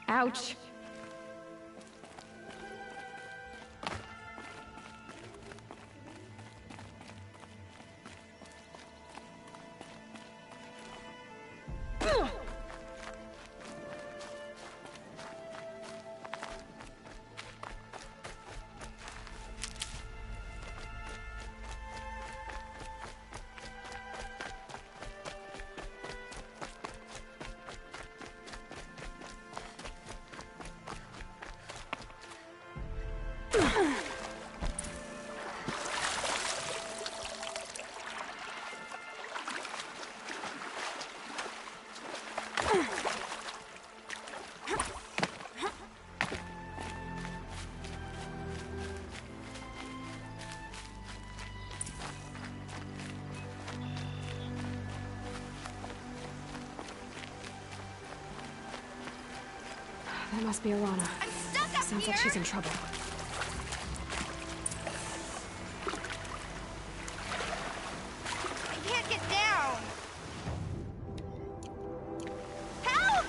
Ouch. That must be Alana. I'm stuck up Sounds here. like she's in trouble. I can't get down. Help!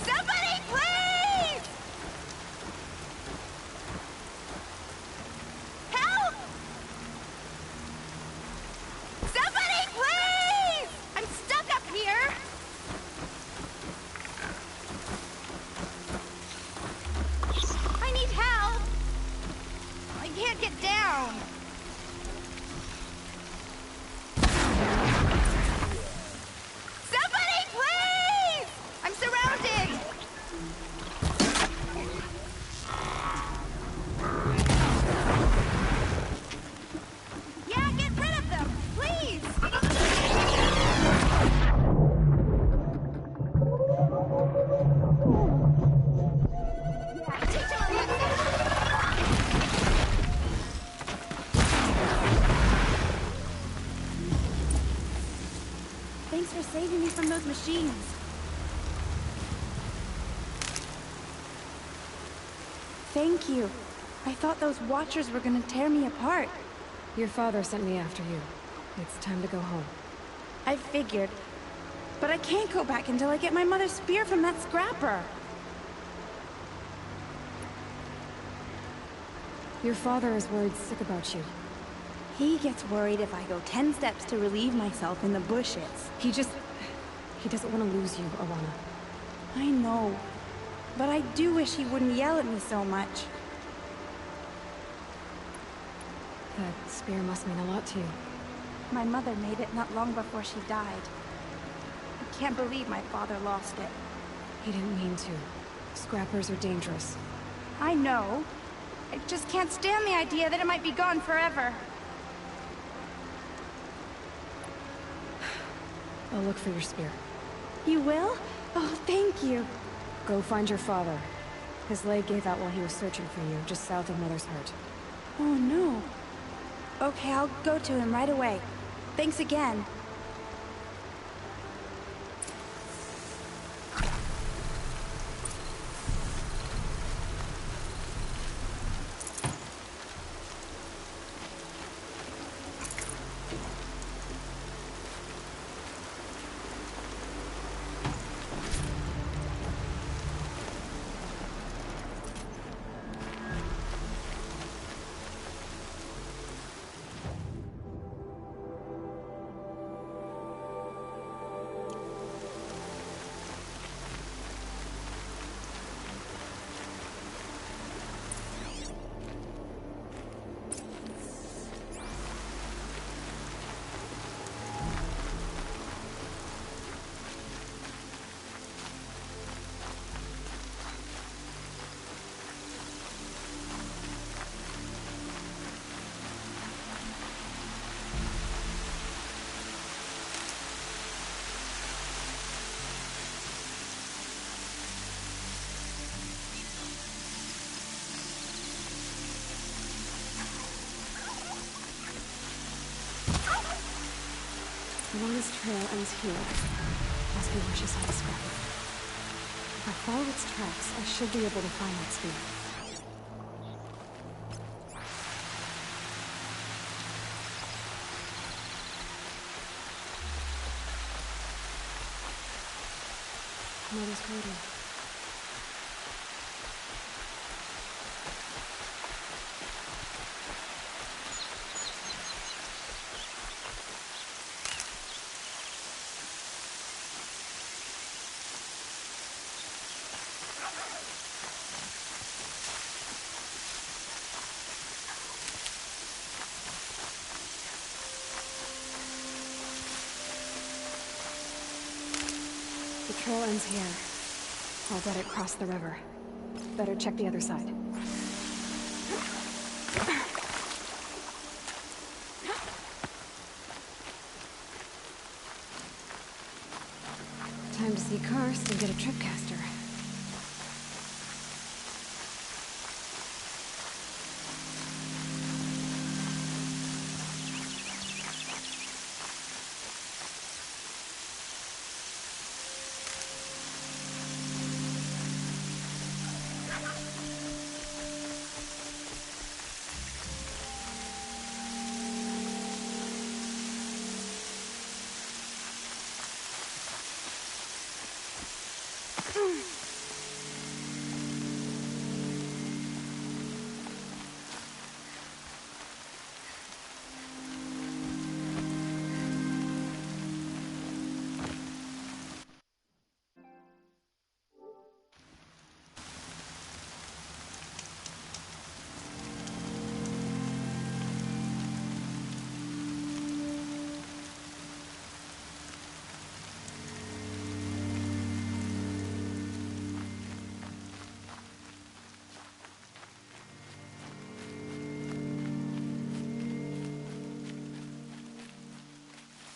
Somebody, please! Help! Somebody, please! I'm stuck up here. I need help. I can't get down. Somebody, please! I'm surrounded. Yeah, get rid of them, please! Teach him a lesson! Thanks for saving me from those machines. Thank you. I thought those watchers were gonna tear me apart. Your father sent me after you. It's time to go home. I figured. But I can't go back until I get my mother's spear from that scrapper. Your father is worried sick about you. He gets worried if I go 10 steps to relieve myself in the bushes. He doesn't want to lose you, Alana. I know. But I do wish he wouldn't yell at me so much. That spear must mean a lot to you. My mother made it not long before she died. I can't believe my father lost it. He didn't mean to. Scrappers are dangerous. I know. I just can't stand the idea that it might be gone forever. I'll look for your spear. You will? Oh, thank you. Go find your father. His leg gave out while he was searching for you, just south of Mother's Heart. Oh, no. Okay, I'll go to him right away. Thanks again. The longest trail ends here. Must be where she saw the scrapper. If I follow its tracks, I should be able to find that spear. Mother's cradle. The trail ends here. I'll let it cross the river. Better check the other side. Time to see Karst and get a tripcaster.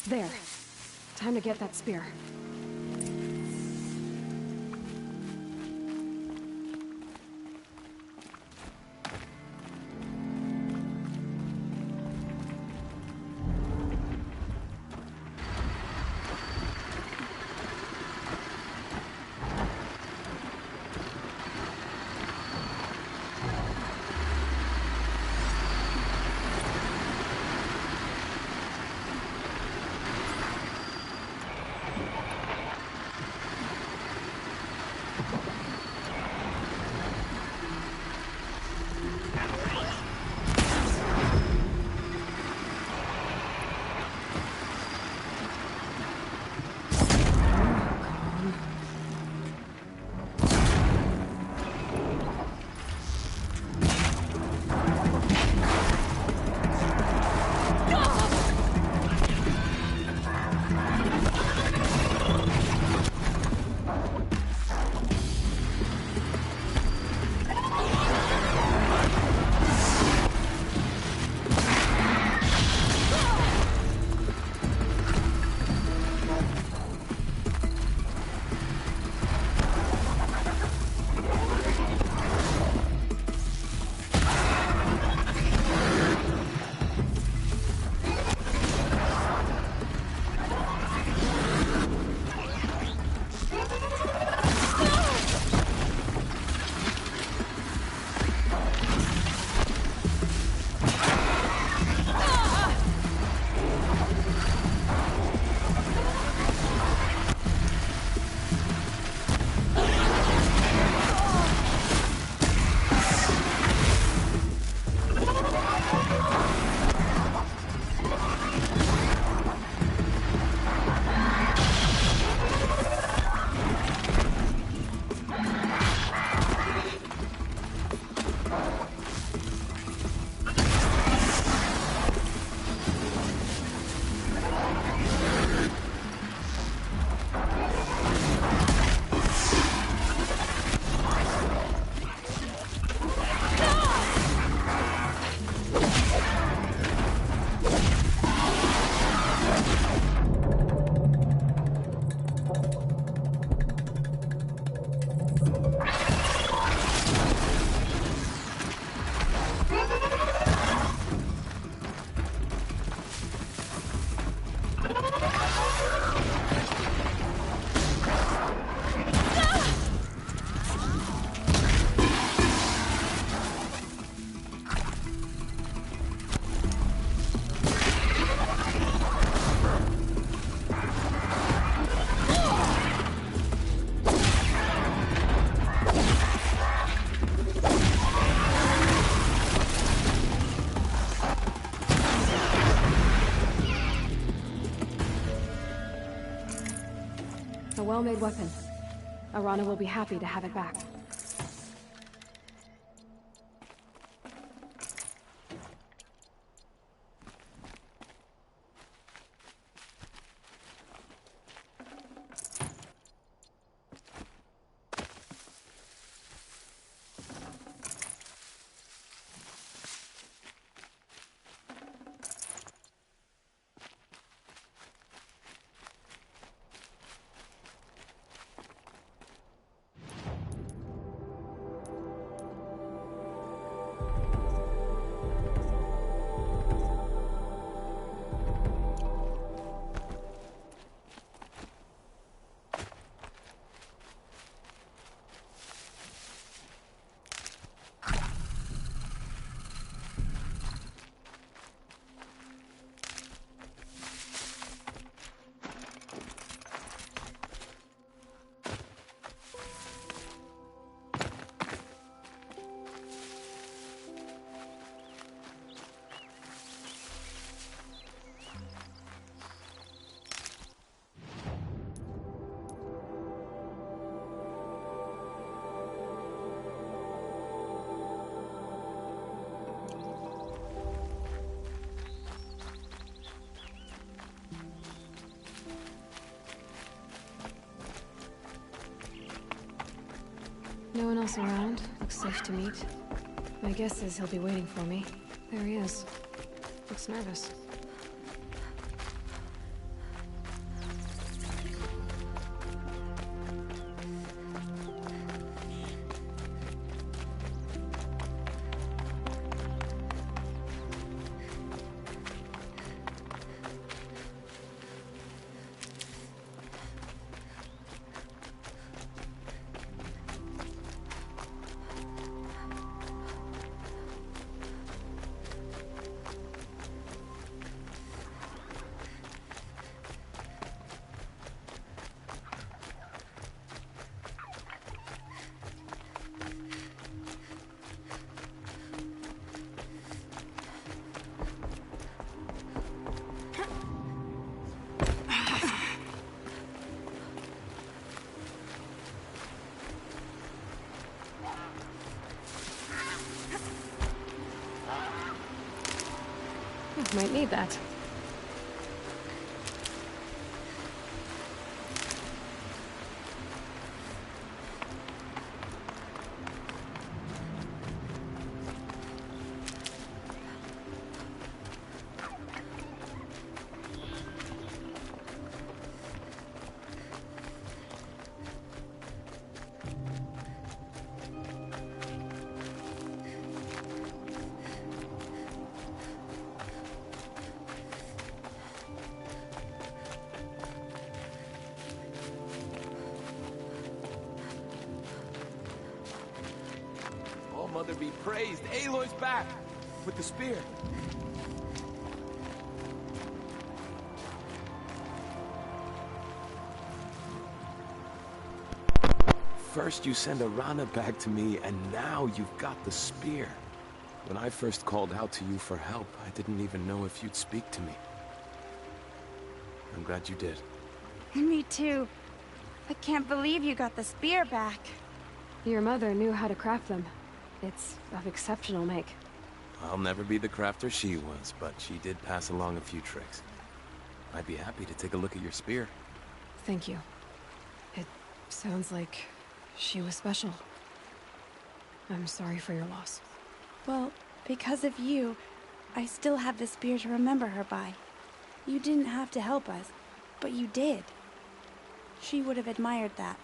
There. Time to get that spear. well-made weapon. Arana will be happy to have it back. No one else around. Looks safe to meet. My guess is he'll be waiting for me. There he is. Looks nervous. Might need that. Mother be praised. Aloy's back with the spear. First you send Arana back to me, and now you've got the spear. When I first called out to you for help, I didn't even know if you'd speak to me. I'm glad you did. Me too. I can't believe you got the spear back. Your mother knew how to craft them. It's of exceptional make. I'll never be the crafter she was, but she did pass along a few tricks. I'd be happy to take a look at your spear. Thank you. It sounds like she was special. I'm sorry for your loss. Well, because of you, I still have the spear to remember her by. You didn't have to help us, but you did. She would have admired that.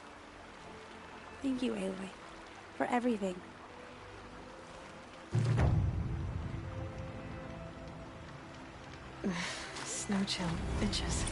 Thank you, Aloy, for everything. Snow chill, bitches.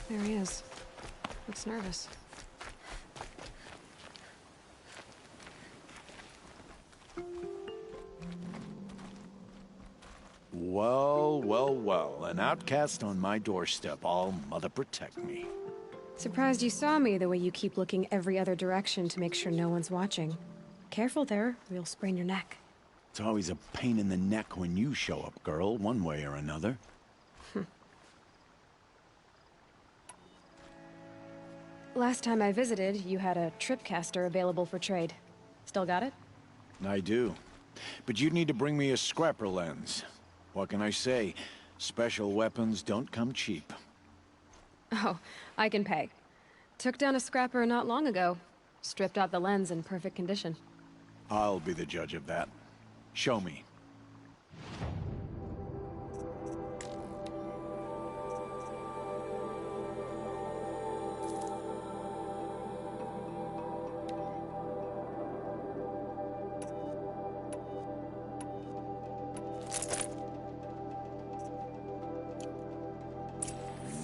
There he is. Looks nervous. Well, well, well. An outcast on my doorstep. All mother protect me. Surprised you saw me the way you keep looking every other direction to make sure no one's watching. Careful there, or you'll sprain your neck. It's always a pain in the neck when you show up, girl, one way or another. Last time I visited, you had a tripcaster available for trade. Still got it? I do. But you'd need to bring me a scrapper lens. What can I say? Special weapons don't come cheap. Oh, I can pay. Took down a scrapper not long ago. Stripped out the lens in perfect condition. I'll be the judge of that. Show me.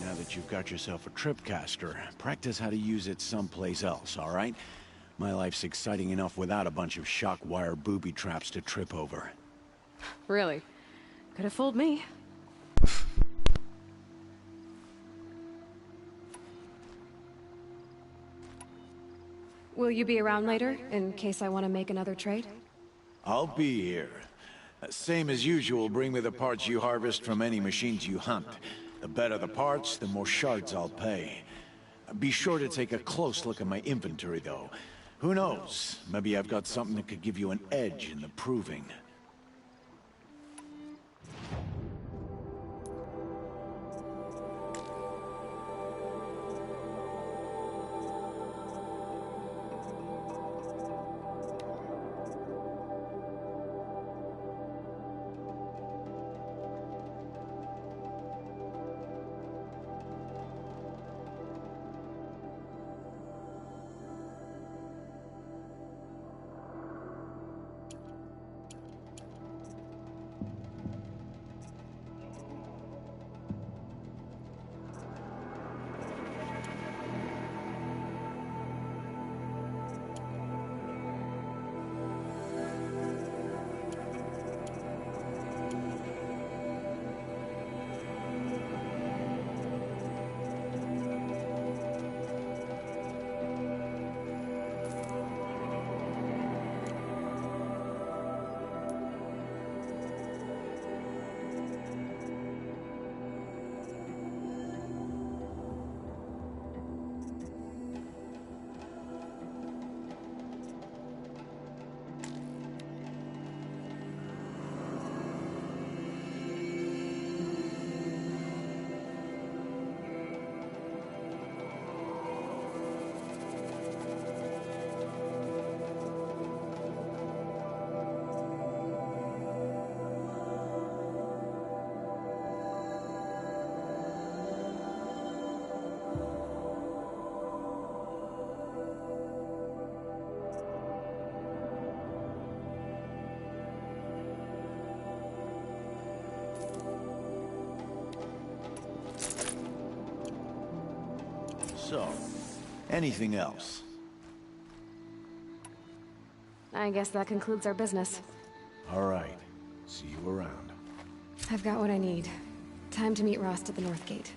Now that you've got yourself a tripcaster, practice how to use it someplace else, all right? My life's exciting enough without a bunch of shock wire booby traps to trip over. Really? Could have fooled me. Will you be around later, in case I want to make another trade? I'll be here. Same as usual, bring me the parts you harvest from any machines you hunt. The better the parts, the more shards I'll pay. Be sure to take a close look at my inventory, though. Who knows? Maybe I've got something that could give you an edge in the proving. So, anything else? I guess that concludes our business. All right. See you around. I've got what I need. Time to meet Rost at the North Gate.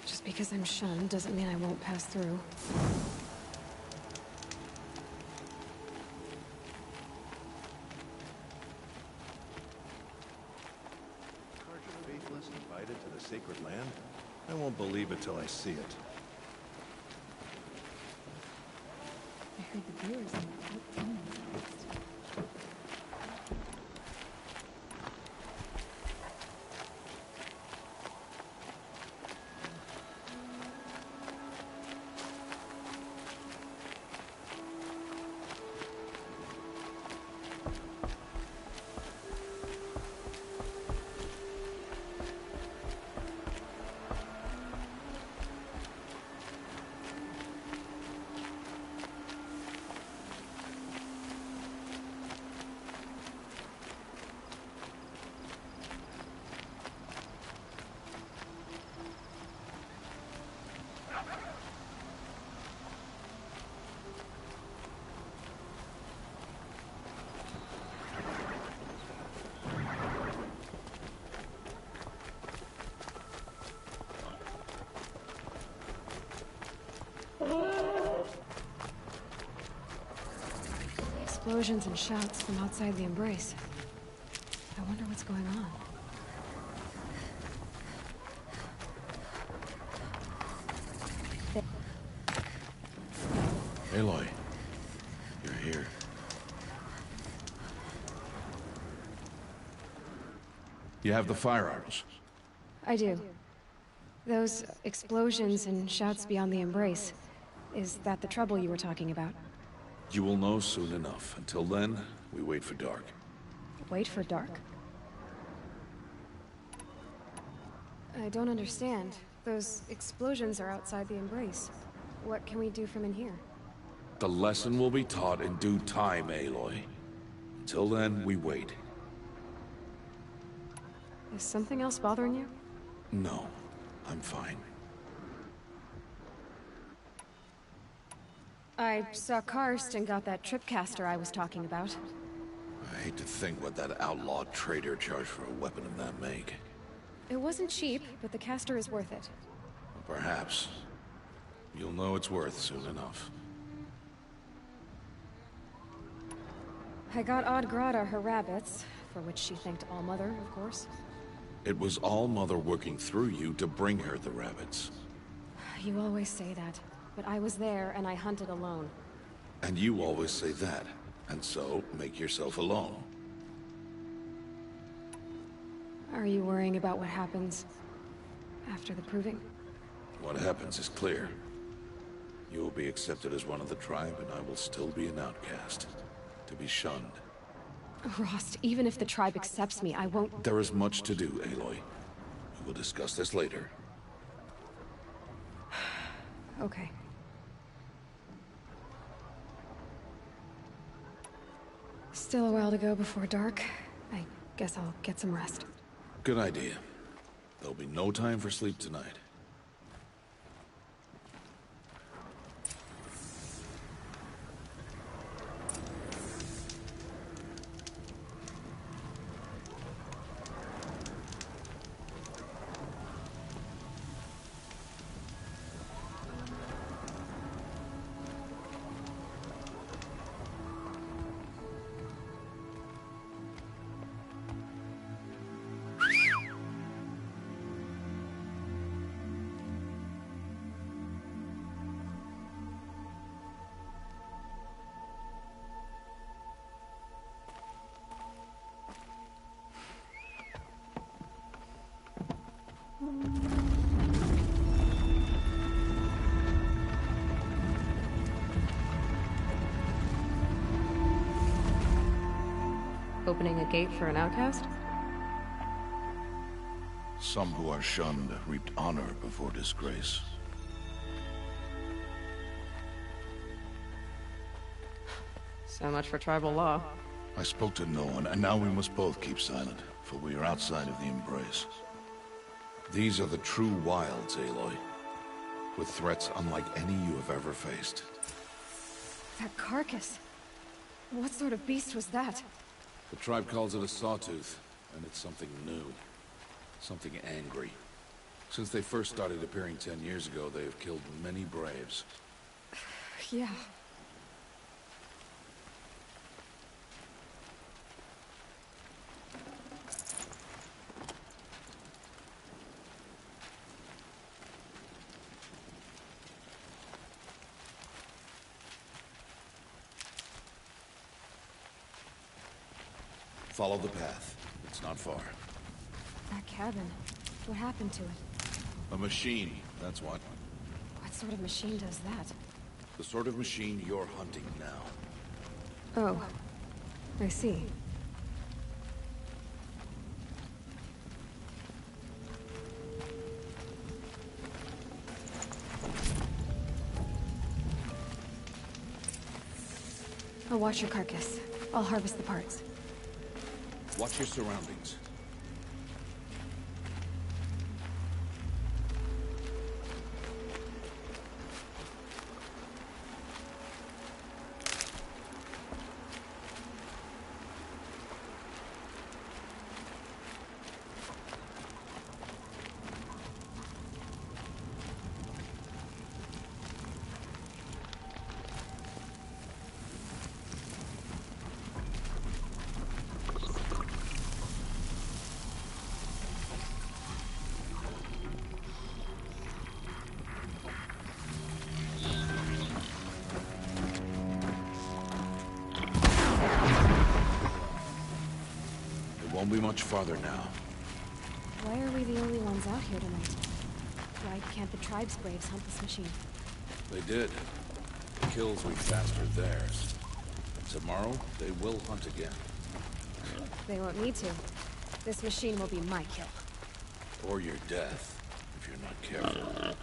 Just because I'm shunned doesn't mean I won't pass through. Faithless invited to the sacred land? I won't believe it till I see it. I heard the viewers in explosions and shouts from outside the embrace. I wonder what's going on. Aloy, you're here. You have the firearms. I do. Those explosions and shouts beyond the embrace. Is that the trouble you were talking about? You will know soon enough. Until then, we wait for dark. Wait for dark? I don't understand. Those explosions are outside the embrace. What can we do from in here? The lesson will be taught in due time, Aloy. Until then, we wait. Is something else bothering you? No, I'm fine. I saw Karst and got that tripcaster I was talking about. I hate to think what that outlaw trader charged for a weapon of that make. It wasn't cheap, but the caster is worth it. Perhaps. You'll know it's worth soon enough. I got Odd Grata her rabbits, for which she thanked Allmother, of course. It was Allmother working through you to bring her the rabbits. You always say that, but I was there and I hunted alone. And you always say that, and so make yourself alone. Are you worrying about what happens after the proving? What happens is clear. You will be accepted as one of the tribe, and I will still be an outcast. To be shunned. Rost, even if the tribe accepts me, I won't... There is much to do, Aloy. We will discuss this later. Okay. Still a while to go before dark. I guess I'll get some rest. Good idea. There'll be no time for sleep tonight. Opening a gate for an outcast? Some who are shunned reaped honor before disgrace. So much for tribal law. I spoke to no one, and now we must both keep silent, for we are outside of the embrace. These are the true wilds, Aloy, with threats unlike any you have ever faced. That carcass. What sort of beast was that? The tribe calls it a sawtooth, and it's something new. Something angry. Since they first started appearing 10 years ago, they have killed many braves. Yeah. Follow the path. It's not far. That cabin. What happened to it? A machine, that's what. What sort of machine does that? The sort of machine you're hunting now. Oh. I see. I'll watch your carcass. I'll harvest the parts. Watch your surroundings. be much farther now. Why are we the only ones out here tonight? Why can't the tribe's braves hunt this machine? They did. The kills we faster theirs. Tomorrow, they will hunt again. They won't need to. This machine will be my kill. Or your death, if you're not careful.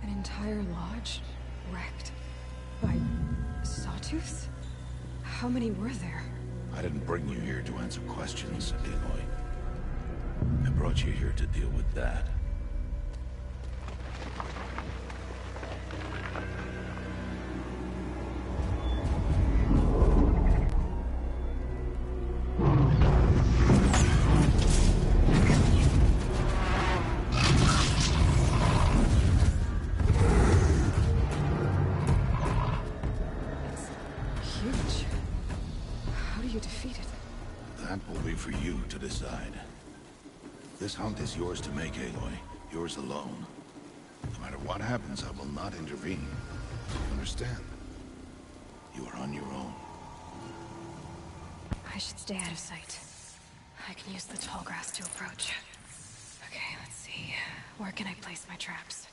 An entire lodge wrecked by sawtooths? How many were there? I didn't bring you here to answer questions, Aloy. I brought you here to deal with that. Huge. How do you defeat it? That will be for you to decide. This hunt is yours to make, Aloy. Yours alone. No matter what happens, I will not intervene. Understand? You are on your own. I should stay out of sight. I can use the tall grass to approach. Okay, let's see. Where can I place my traps?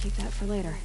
Keep that for later.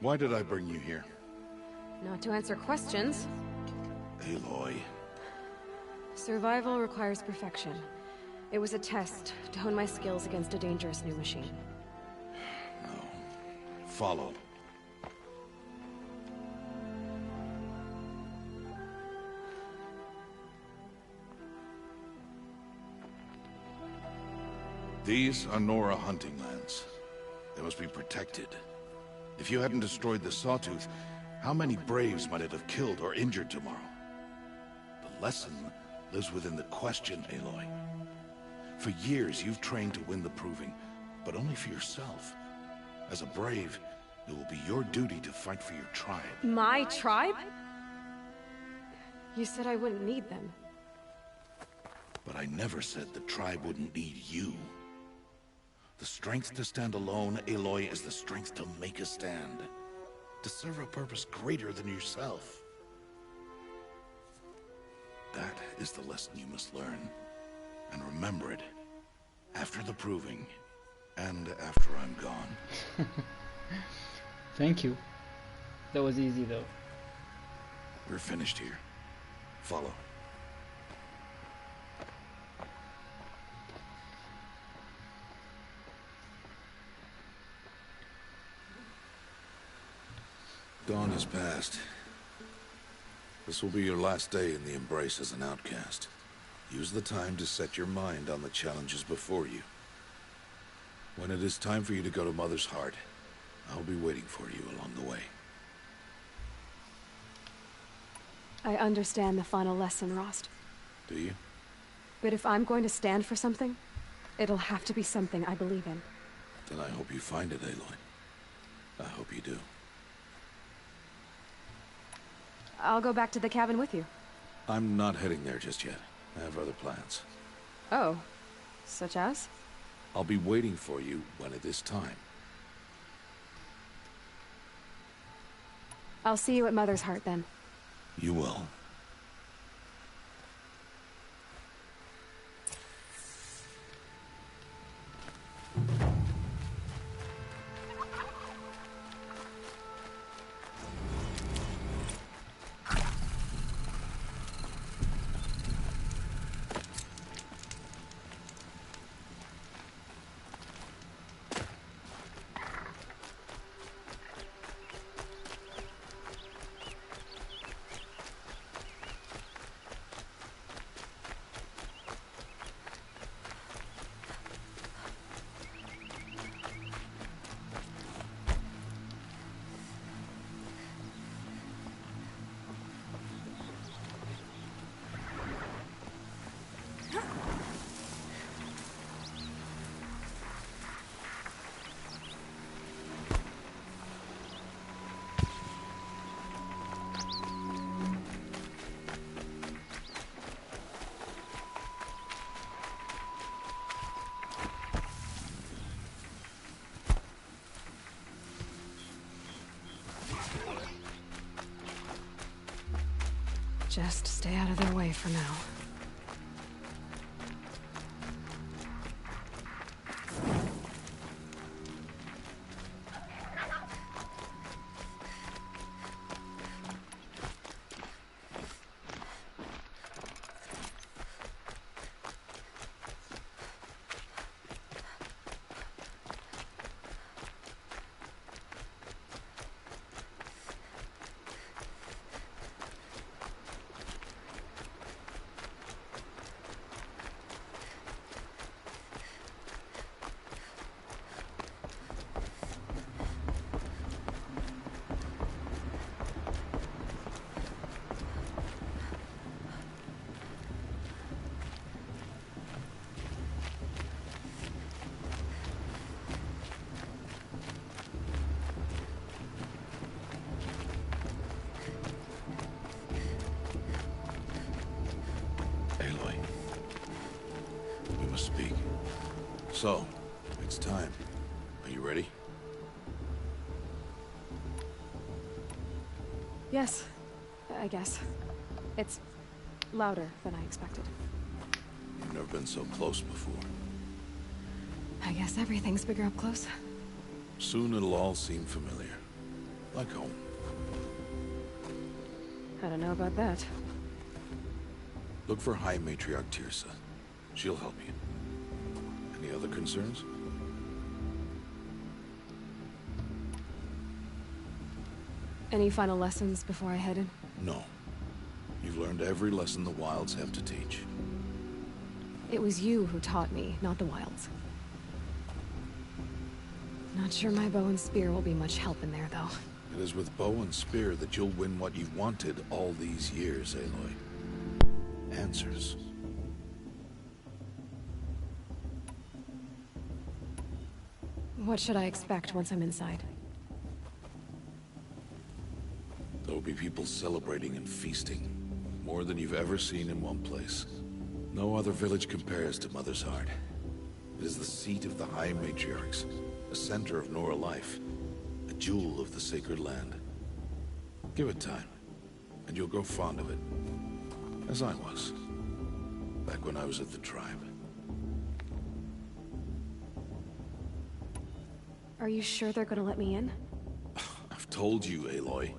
Why did I bring you here? Not to answer questions. Aloy. Survival requires perfection. It was a test to hone my skills against a dangerous new machine. No. Follow. These are Nora hunting lands. They must be protected. If you hadn't destroyed the Sawtooth, how many Braves might it have killed or injured tomorrow? The lesson lives within the question, Aloy. For years, you've trained to win the Proving, but only for yourself. As a Brave, it will be your duty to fight for your tribe. My tribe? You said I wouldn't need them. But I never said the tribe wouldn't need you. The strength to stand alone, Aloy, is the strength to make a stand. To serve a purpose greater than yourself. That is the lesson you must learn. And remember it. After the Proving. And after I'm gone. Thank you. That was easy though. We're finished here. Follow. Dawn has passed. This will be your last day in the Embrace as an outcast. Use the time to set your mind on the challenges before you. When it is time for you to go to Mother's Heart, I'll be waiting for you along the way. I understand the final lesson, Rost. Do you? But if I'm going to stand for something, it'll have to be something I believe in. Then I hope you find it, Aloy. I hope you do. I'll go back to the cabin with you. I'm not heading there just yet. I have other plans. Oh, such as? I'll be waiting for you when it is time. I'll see you at Mother's Heart then. You will. Just stay out of their way for now. Speak. So, it's time. Are you ready? Yes, I guess. It's louder than I expected. You've never been so close before. I guess everything's bigger up close. Soon it'll all seem familiar. Like home. I don't know about that. Look for High Matriarch Tirsa. She'll help you. Any other concerns? Any final lessons before I head in? No. You've learned every lesson the Wilds have to teach. It was you who taught me, not the Wilds. Not sure my bow and spear will be much help in there, though. It is with bow and spear that you'll win what you've wanted all these years, Aloy. Answers. What should I expect once I'm inside? There will be people celebrating and feasting. More than you've ever seen in one place. No other village compares to Mother's Heart. It is the seat of the High Matriarchs, a center of Nora life, a jewel of the sacred land. Give it time, and you'll grow fond of it. As I was, back when I was at the tribe. Are you sure they're gonna let me in? I've told you, Aloy.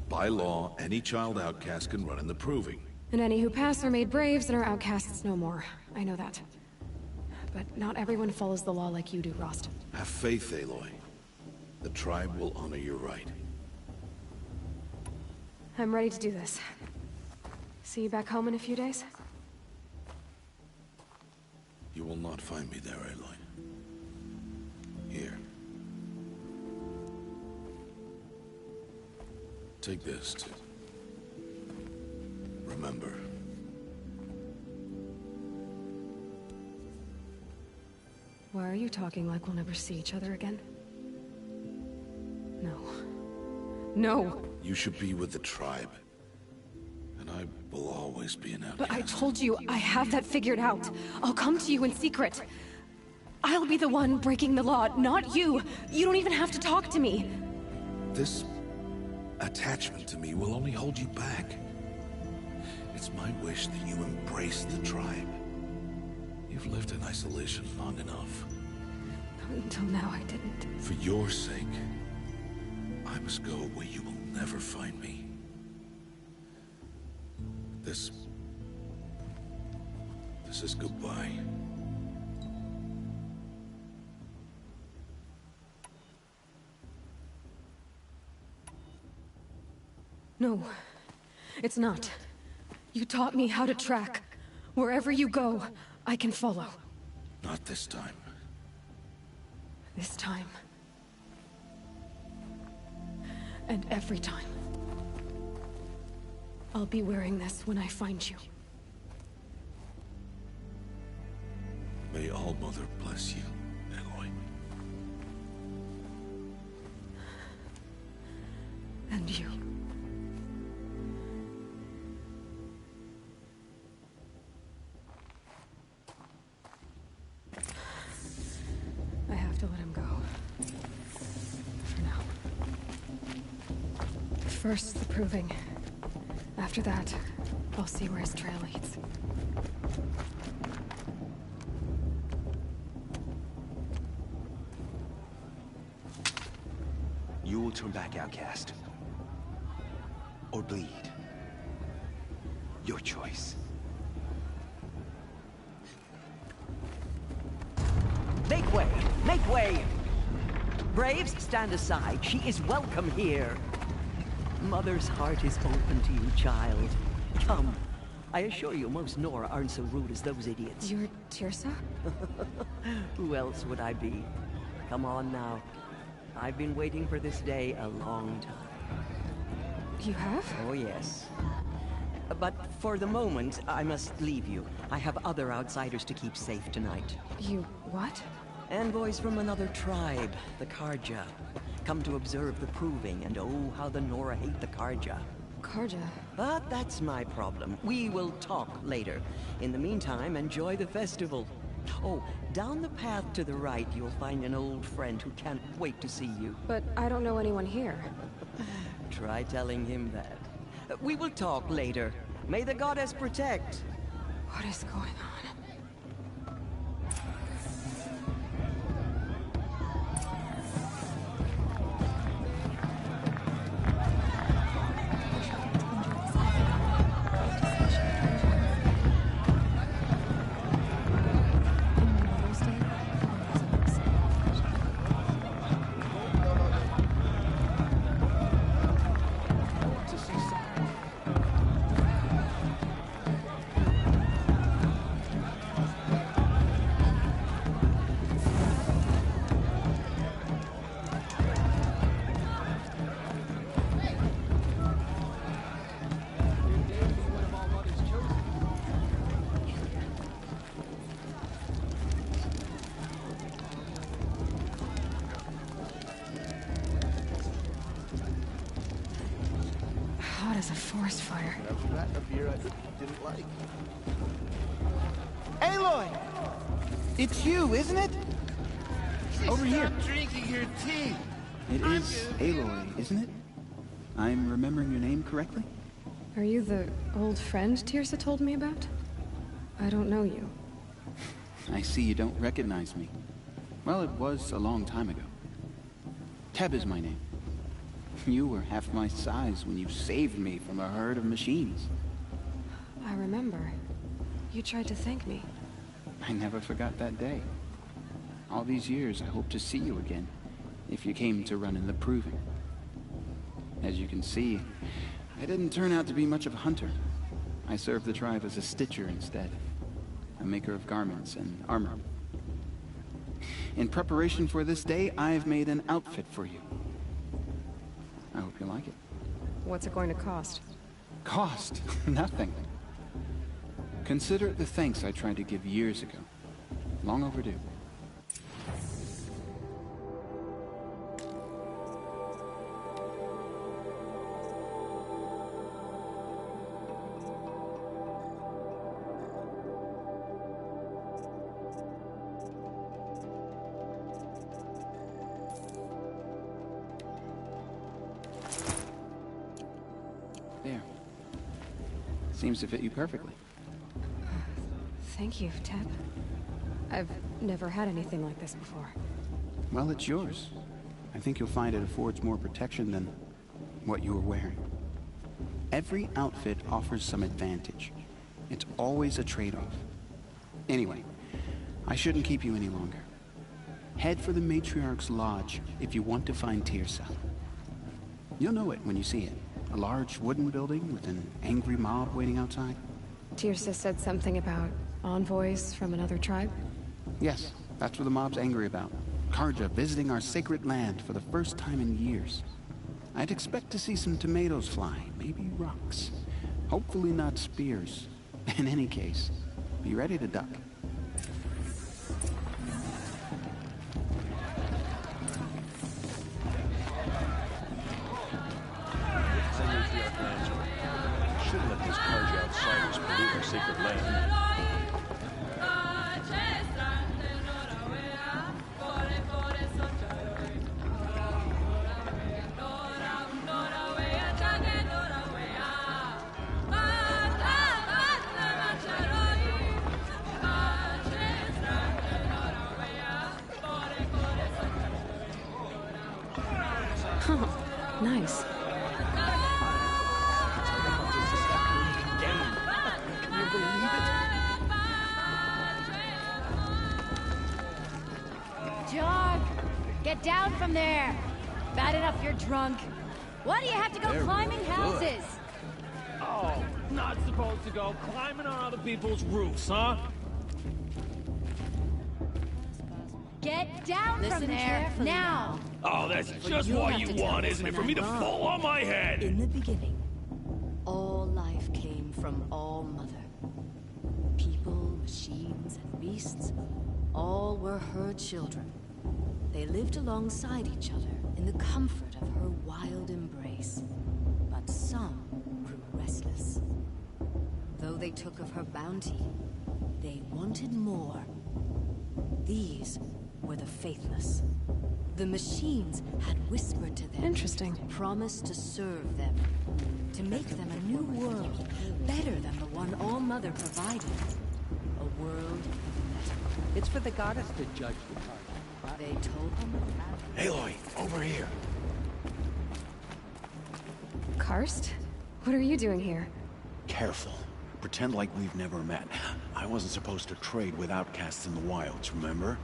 By law, any child outcast can run in the proving. And any who pass are made braves and are outcasts no more. I know that. But not everyone follows the law like you do, Rost. Have faith, Aloy. The tribe will honor your right. I'm ready to do this. See you back home in a few days? You will not find me there, Aloy. Here. Take this to remember. Why are you talking like we'll never see each other again? No. No! You should be with the tribe. And I will always be an outcast. But I told you, I have that figured out. I'll come to you in secret. I'll be the one breaking the law, not you. You don't even have to talk to me. This attachment to me will only hold you back. It's my wish that you embrace the tribe. You've lived in isolation long enough. Until now, I didn't. For your sake, I must go where you will never find me. This is goodbye. No, it's not. You taught me how to track. Wherever you go, I can follow. Not this time. This time. And every time. I'll be wearing this when I find you. May All Mother bless you, Aloy. And you. I have to let him go. For now. First, the proving. After that, I'll see where his trail leads. You will turn back, outcast. Or bleed. Your choice. Make way! Make way! Braves, stand aside. She is welcome here. Mother's heart is open to you, child. Come. I assure you, most Nora aren't so rude as those idiots. You're Tirsa? Who else would I be? Come on now. I've been waiting for this day a long time. You have? Oh, yes. But for the moment, I must leave you. I have other outsiders to keep safe tonight. You what? Envoys from another tribe, the Karja. Come to observe the proving, and oh, how the Nora hate the Karja. Karja? But that's my problem. We will talk later. In the meantime, enjoy the festival. Oh, down the path to the right, you'll find an old friend who can't wait to see you. But I don't know anyone here. Try telling him that. We will talk later. May the goddess protect. What is going on? as a forest fire. I've forgotten a beer I didn't like. Aloy! It's you, isn't it? Over here. Stop drinking your tea. It is Aloy, isn't it? I'm remembering your name correctly? Are you the old friend Tirsa told me about? I don't know you. I see you don't recognize me. Well, it was a long time ago. Teb is my name. You were half my size when you saved me from a herd of machines. I remember. You tried to thank me. I never forgot that day. All these years, I hope to see you again, if you came to run in the Proving. As you can see, I didn't turn out to be much of a hunter. I served the tribe as a stitcher instead, a maker of garments and armor. In preparation for this day, I've made an outfit for you. I hope you like it. What's it going to cost? Cost? Nothing. Consider it the thanks I tried to give years ago. Long overdue. There. Seems to fit you perfectly. Thank you, Teb. I've never had anything like this before. Well, it's yours. I think you'll find it affords more protection than what you were wearing. Every outfit offers some advantage. It's always a trade-off. Anyway, I shouldn't keep you any longer. Head for the Matriarch's Lodge if you want to find Tirsa. You'll know it when you see it. A large wooden building with an angry mob waiting outside. Tirsa said something about envoys from another tribe? Yes, that's what the mob's angry about. Karja visiting our sacred land for the first time in years. I'd expect to see some tomatoes fly, maybe rocks. Hopefully not spears. In any case, be ready to duck. Shouldn't let these Karja outsiders pollute our sacred land. Nice. John, get down from there. Bad enough you're drunk. Why do you have to go climbing houses? Oh, not supposed to go climbing on other people's roofs, huh? Get down from there, now! Oh, that's just what you want, isn't it? For me to fall on my head! In the beginning, all life came from All Mother. People, machines, and beasts, all were her children. They lived alongside each other in the comfort of her wild embrace. But some grew restless. Though they took of her bounty, they wanted more. These were the faithless. The machines had whispered to them. Interesting. Promised to serve them. To make them a new world, better than the one All-Mother provided. A world better. It's for the goddess to judge the party. They told them. Aloy, over here. Karst? What are you doing here? Careful. Pretend like we've never met. I wasn't supposed to trade with outcasts in the wilds, remember?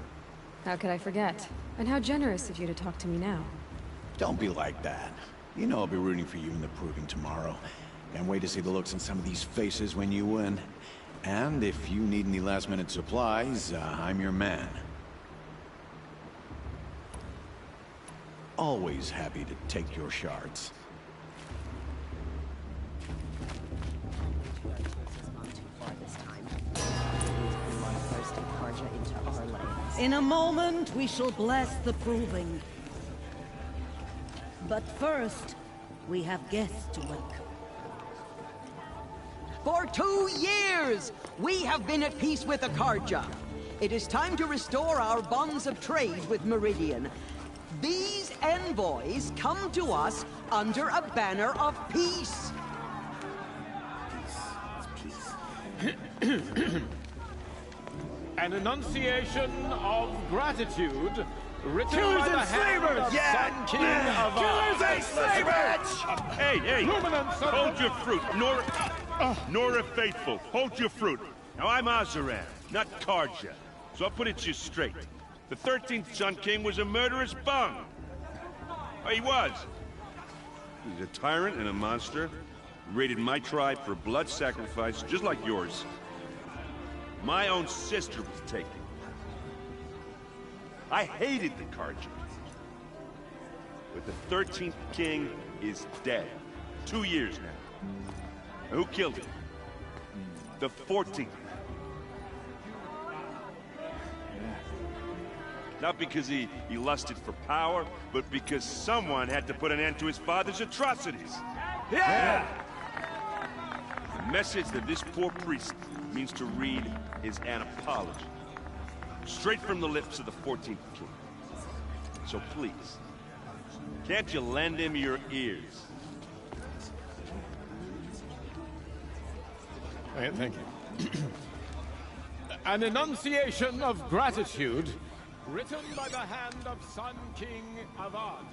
How could I forget? And how generous of you to talk to me now. Don't be like that. You know I'll be rooting for you in the Proving tomorrow. Can't wait to see the looks on some of these faces when you win. And if you need any last-minute supplies, I'm your man. Always happy to take your shards. In a moment, we shall bless the Proving. But first, we have guests to welcome. For 2 years, we have been at peace with the Karja. It is time to restore our bonds of trade with Meridian. These envoys come to us under a banner of peace. An enunciation of gratitude written Killers by the and hand slavers! of Yeah! Sun King of Killers and slavers! Hey, hold your fruit. Nora Faithful, hold your fruit. Now, I'm Azaran, not Karja, so I'll put it to you straight. The 13th Sun King was a murderous bung. Oh, he was. He's a tyrant and a monster. He raided my tribe for blood sacrifice, just like yours. My own sister was taken. I hated the Karja. But the 13th king is dead. 2 years now. And who killed him? The 14th. Not because he lusted for power, but because someone had to put an end to his father's atrocities. Yeah! The message that this poor priest means to read is an apology. Straight from the lips of the 14th king. So please, can't you lend him your ears? Thank you. An enunciation of gratitude written by the hand of Sun King Avad,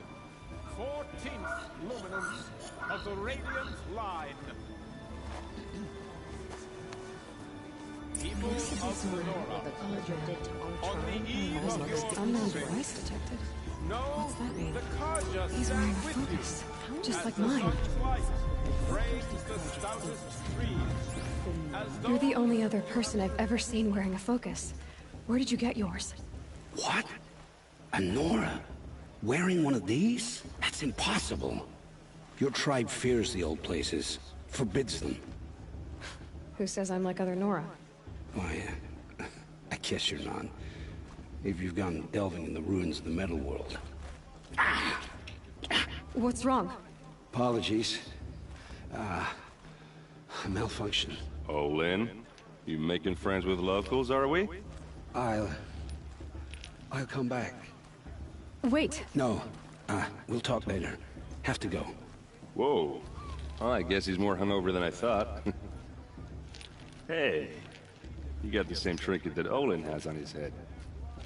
14th luminance of the Radiant Line. People of Lenora, on the eve of your Unknown device detected. no, What's that mean? the Karja He's wearing a stand with you. focus, just As like the mine. sun's light frames the stoutest trees. As You're the though only other person I've ever seen wearing a focus. Where did you get yours? What? A Nora? Wearing one of these? That's impossible. Your tribe fears the old places, forbids them. Who says I'm like other Nora? Why, I guess you're not. If you've gone delving in the ruins of the metal world. What's wrong? Apologies. A malfunction. Oh, Lynn, you making friends with locals, are we? I'll come back. Wait. No, we'll talk later. Have to go. Whoa. Well, I guess he's more hungover than I thought. Hey, you got the same trinket that Olin has on his head.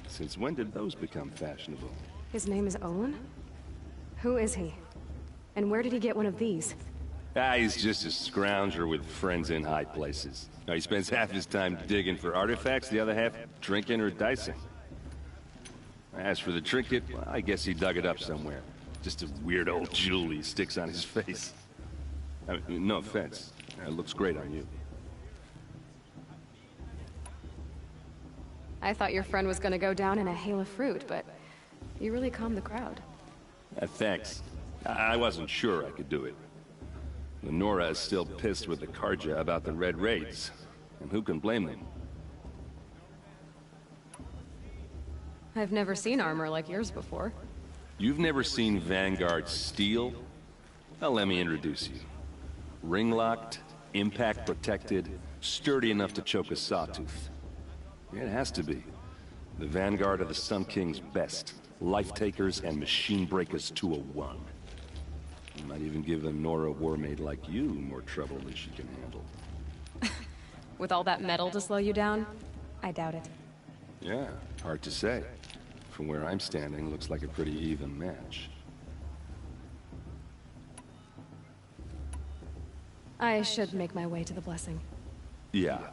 Since when did those become fashionable? His name is Olin? Who is he? And where did he get one of these? He's just a scrounger with friends in high places. Now, he spends half his time digging for artifacts, the other half drinking or dicing. As for the trinket, well, I guess he dug it up somewhere. Just a weird old jewel he sticks on his face. I mean, no offense. It looks great on you. I thought your friend was gonna go down in a hail of fruit, but you really calmed the crowd. Thanks. I wasn't sure I could do it. Lenora is still pissed with the Karja about the Red Raids. And who can blame them? I've never seen armor like yours before. You've never seen Vanguard steel? Well, let me introduce you. Ring-locked, impact-protected, sturdy enough to choke a sawtooth. It has to be. The Vanguard of the Sun King's best. Life-takers and machine-breakers to a one. You might even give a Nora warmaid like you more trouble than she can handle. With all that metal to slow you down? I doubt it. Yeah, hard to say. From where I'm standing, looks like a pretty even match. I should make my way to the blessing. Yeah.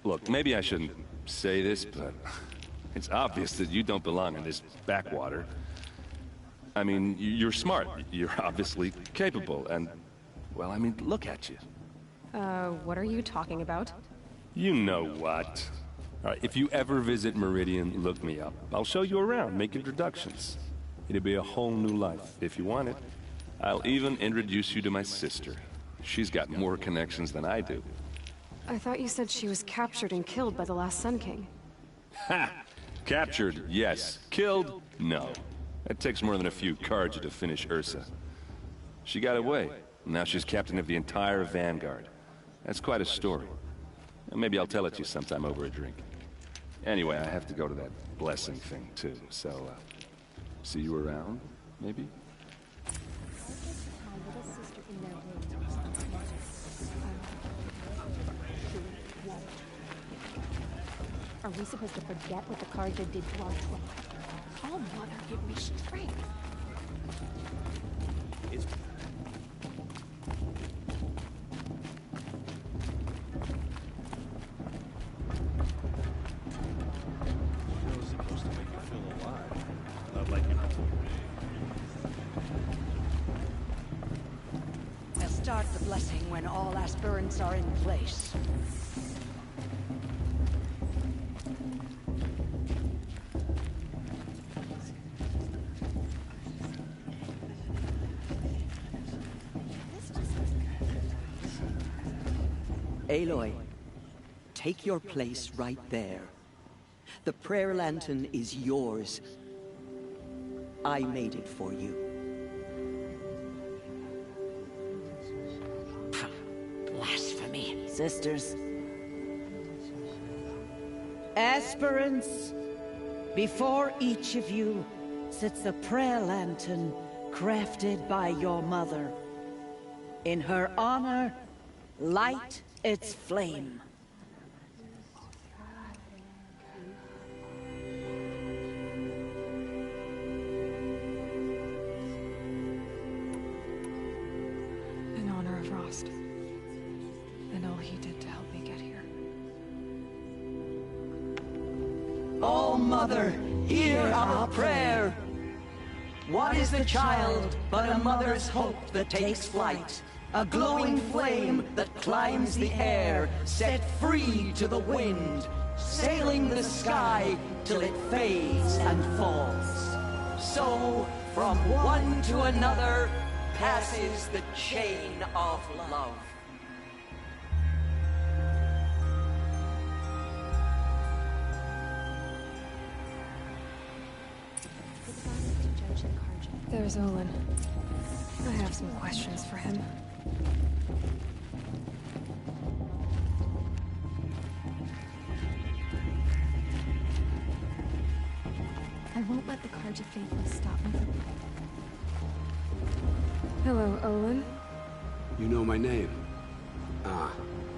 Look, maybe I shouldn't say this, but it's obvious that you don't belong in this backwater. I mean, you're smart. You're obviously capable, and, well, I mean, look at you. What are you talking about? You know what. All right, if you ever visit Meridian, look me up. I'll show you around, make introductions. It'll be a whole new life, if you want it. I'll even introduce you to my sister. She's got more connections than I do. I thought you said she was captured and killed by the last Sun King. Ha! Captured, yes. Killed, no. It takes more than a few Karja to finish Ursa. She got away. Now she's captain of the entire Vanguard. That's quite a story. Maybe I'll tell it to you sometime over a drink. Anyway, I have to go to that blessing thing, too, so, see you around, maybe? Are we supposed to forget what the Carja did to our tribe? Oh, Mother, give me strength. It's... It's supposed to make you feel alive. Not like you... We'll start the blessing when all aspirants are in place. Aloy, take your place right there. The prayer lantern is yours. I made it for you. Blasphemy, sisters. Aspirants, before each of you sits a prayer lantern crafted by your mother. In her honor, light its flame. In honor of Rost. And all he did to help me get here. Oh, Mother, hear our prayer. What is the child but a mother's hope that takes flight? A glowing flame that climbs the air, set free to the wind, sailing the sky till it fades and falls. So, from one to another, passes the chain of love. There's Olin. I have some questions for him. I won't let the Carja faithful stop me from... Hello, Olin. You know my name? Ah,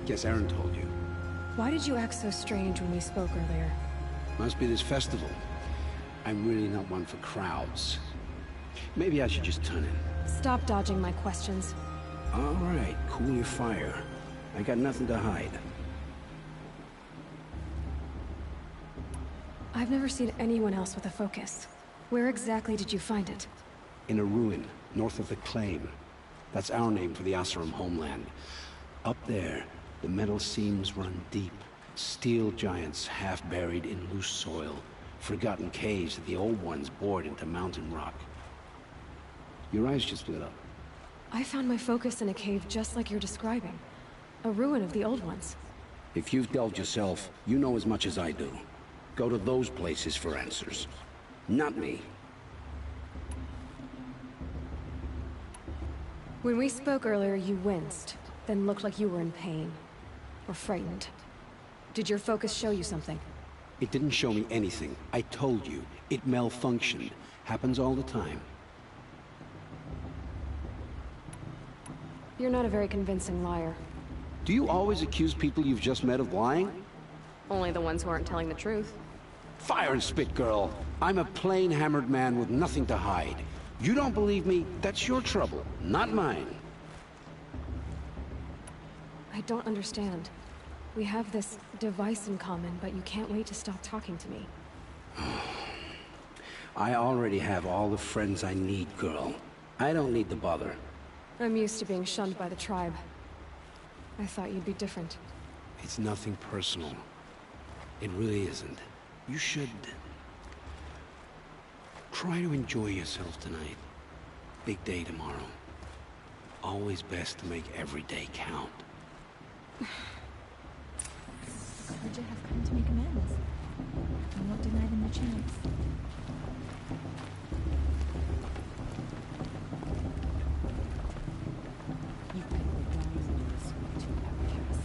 guess Aaron told you. Why did you act so strange when we spoke earlier? Must be this festival. I'm really not one for crowds. Maybe I should just turn in. Stop dodging my questions. All right, cool your fire. I got nothing to hide. I've never seen anyone else with a focus. Where exactly did you find it? In a ruin, north of the Claim. That's our name for the Asuram homeland. Up there, the metal seams run deep. Steel giants half buried in loose soil. Forgotten caves that the old ones bored into mountain rock. Your eyes just lit up. I found my focus in a cave just like you're describing. A ruin of the old ones. If you've delved yourself, you know as much as I do. Go to those places for answers. Not me. When we spoke earlier, you winced, then looked like you were in pain. Or frightened. Did your focus show you something? It didn't show me anything. I told you. It malfunctioned. Happens all the time. You're not a very convincing liar. Do you always accuse people you've just met of lying? Only the ones who aren't telling the truth. Fire and spit, girl. I'm a plain hammered man with nothing to hide. You don't believe me, that's your trouble, not mine. I don't understand. We have this device in common, but you can't wait to stop talking to me. I already have all the friends I need, girl. I don't need the bother. I'm used to being shunned by the tribe. I thought you'd be different. It's nothing personal. It really isn't. You should... try to enjoy yourself tonight. Big day tomorrow. Always best to make every day count. Carja have come to make amends. I won't deny them the chance. You think we're going to this to our cast.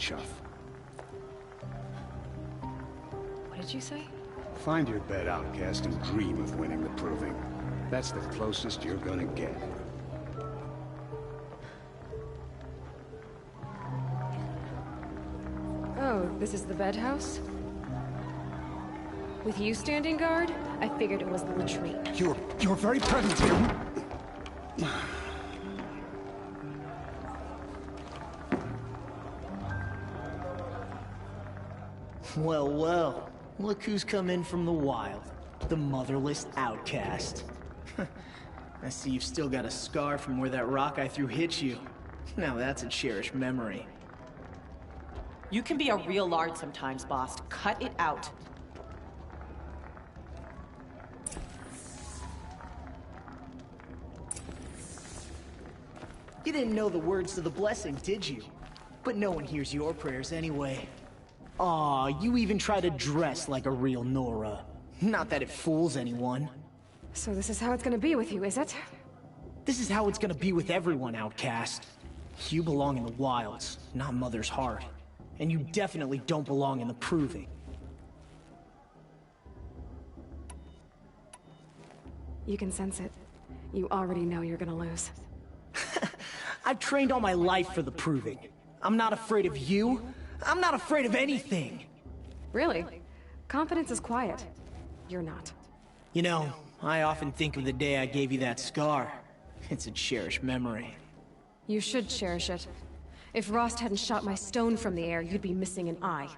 chuff. What did you say? Find your bed, outcast, and dream of winning the proving. That's the closest you're gonna get. Oh, this is the bed house? With you standing guard, I figured it was the retreat. You're very present here. Well, well. Look who's come in from the wild. The motherless outcast. I see you've still got a scar from where that rock I threw hit you. Now that's a cherished memory. You can be a real lard sometimes, boss. Cut it out. You didn't know the words to the blessing, did you? But no one hears your prayers anyway. Aw, you even try to dress like a real Nora. Not that it fools anyone. So this is how it's gonna be with you, is it? This is how it's gonna be with everyone, outcast. You belong in the wilds, not Mother's heart. And you definitely don't belong in the proving. You can sense it. You already know you're gonna lose. I've trained all my life for the proving. I'm not afraid of you. I'm not afraid of anything. Really? Confidence is quiet. You're not. You know, I often think of the day I gave you that scar. It's a cherished memory. You should cherish it. If Rost hadn't shot my stone from the air, you'd be missing an eye.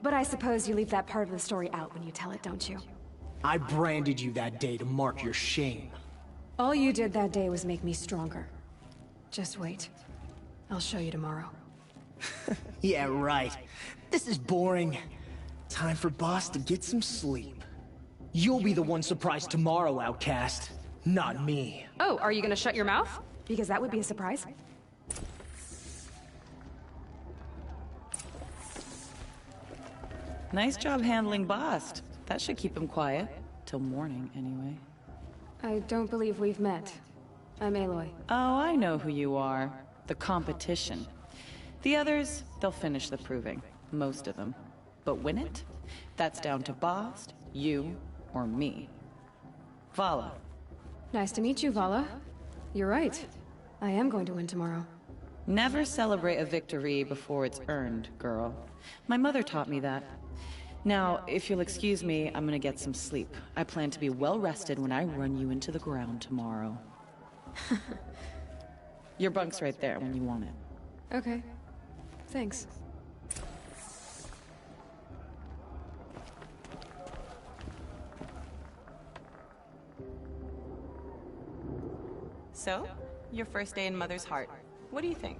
But I suppose you leave that part of the story out when you tell it, don't you? I branded you that day to mark your shame. All you did that day was make me stronger. Just wait. I'll show you tomorrow. Yeah, right. This is boring. Time for Boss to get some sleep. You'll be the one surprised tomorrow, outcast. Not me. Oh, are you gonna shut your mouth? Because that would be a surprise. Nice job handling Bast. That should keep him quiet. Till morning, anyway. I don't believe we've met. I'm Aloy. Oh, I know who you are. The competition. The others, they'll finish the proving. Most of them. But win it? That's down to Bast, you, or me. Vala. Nice to meet you, Vala. You're right. I am going to win tomorrow. Never celebrate a victory before it's earned, girl. My mother taught me that. Now, if you'll excuse me, I'm gonna get some sleep. I plan to be well rested when I run you into the ground tomorrow. Your bunk's right there when you want it. Okay. Thanks. So, your first day in Mother's heart. What do you think?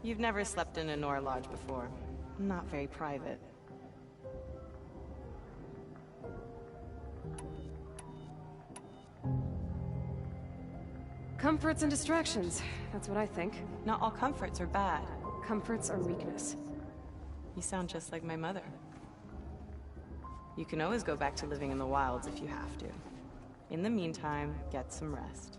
You've never slept in a Nora lodge before. Not very private. Comforts and distractions. That's what I think. Not all comforts are bad. Comforts are weakness. You sound just like my mother. You can always go back to living in the wilds if you have to. In the meantime, get some rest.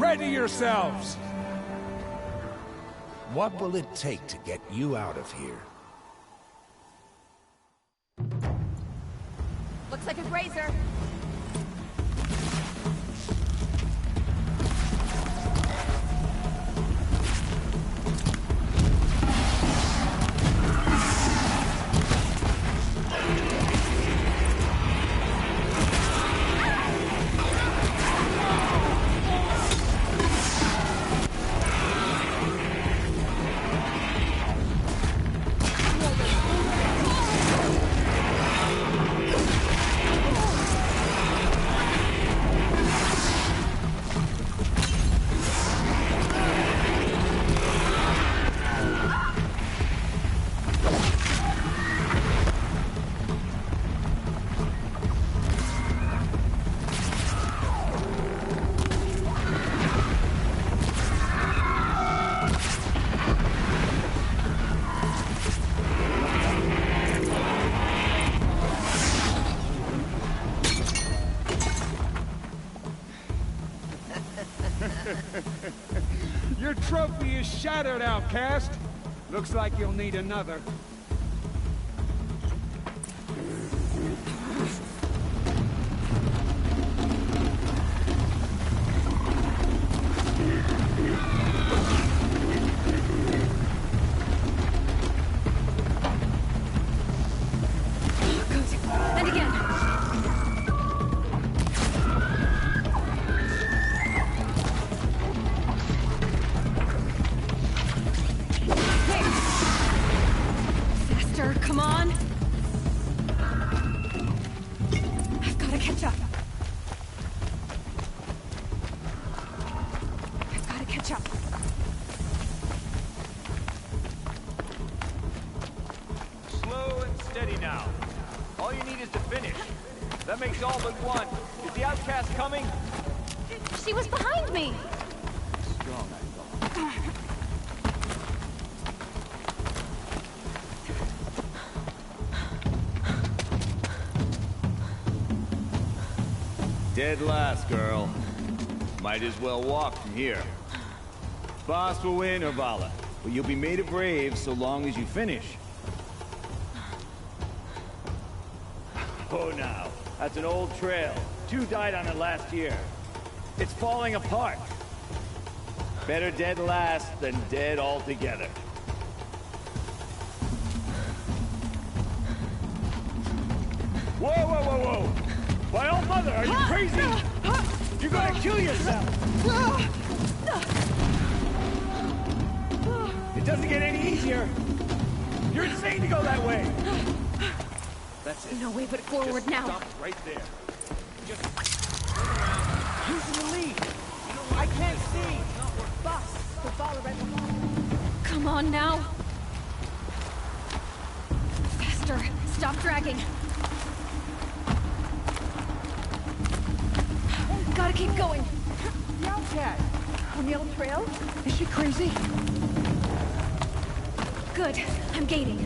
Ready yourselves! What will it take to get you out of here? Looks like a grazer. Your trophy is shattered, outcast. Looks like you'll need another. And again. Faster, come on. I've got to catch up. I've got to catch up. Slow and steady now. All you need is to finish. That makes all but one. Is the outcast coming? She was behind me. Strong, I thought. Dead last, girl. Might as well walk from here. Boss will win, Urvala, but you'll be made a brave so long as you finish. Oh, now. That's an old trail. 2 died on it last year. It's falling apart. Better dead last than dead altogether. Whoa, whoa, whoa, whoa! My old mother, are you crazy? You're gonna kill yourself! It doesn't get any easier! You're insane to go that way! That's it. No way but forward Just now. Stop right there. Just turn around. Using the lead. I can't see. Boss, the ball right. Come on now. Faster. Stop dragging. Gotta keep going. The outcast. On the old trail? Is she crazy? Good. I'm gaining.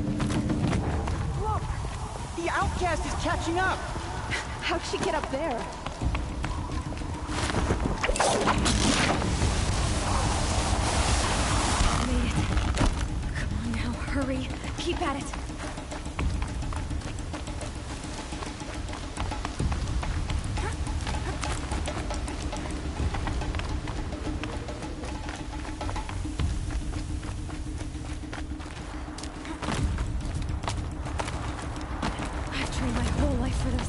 Look! The outcast is catching up! How'd she get up there? Made it. Come on now, hurry. Keep at it. I've trained my whole life for this.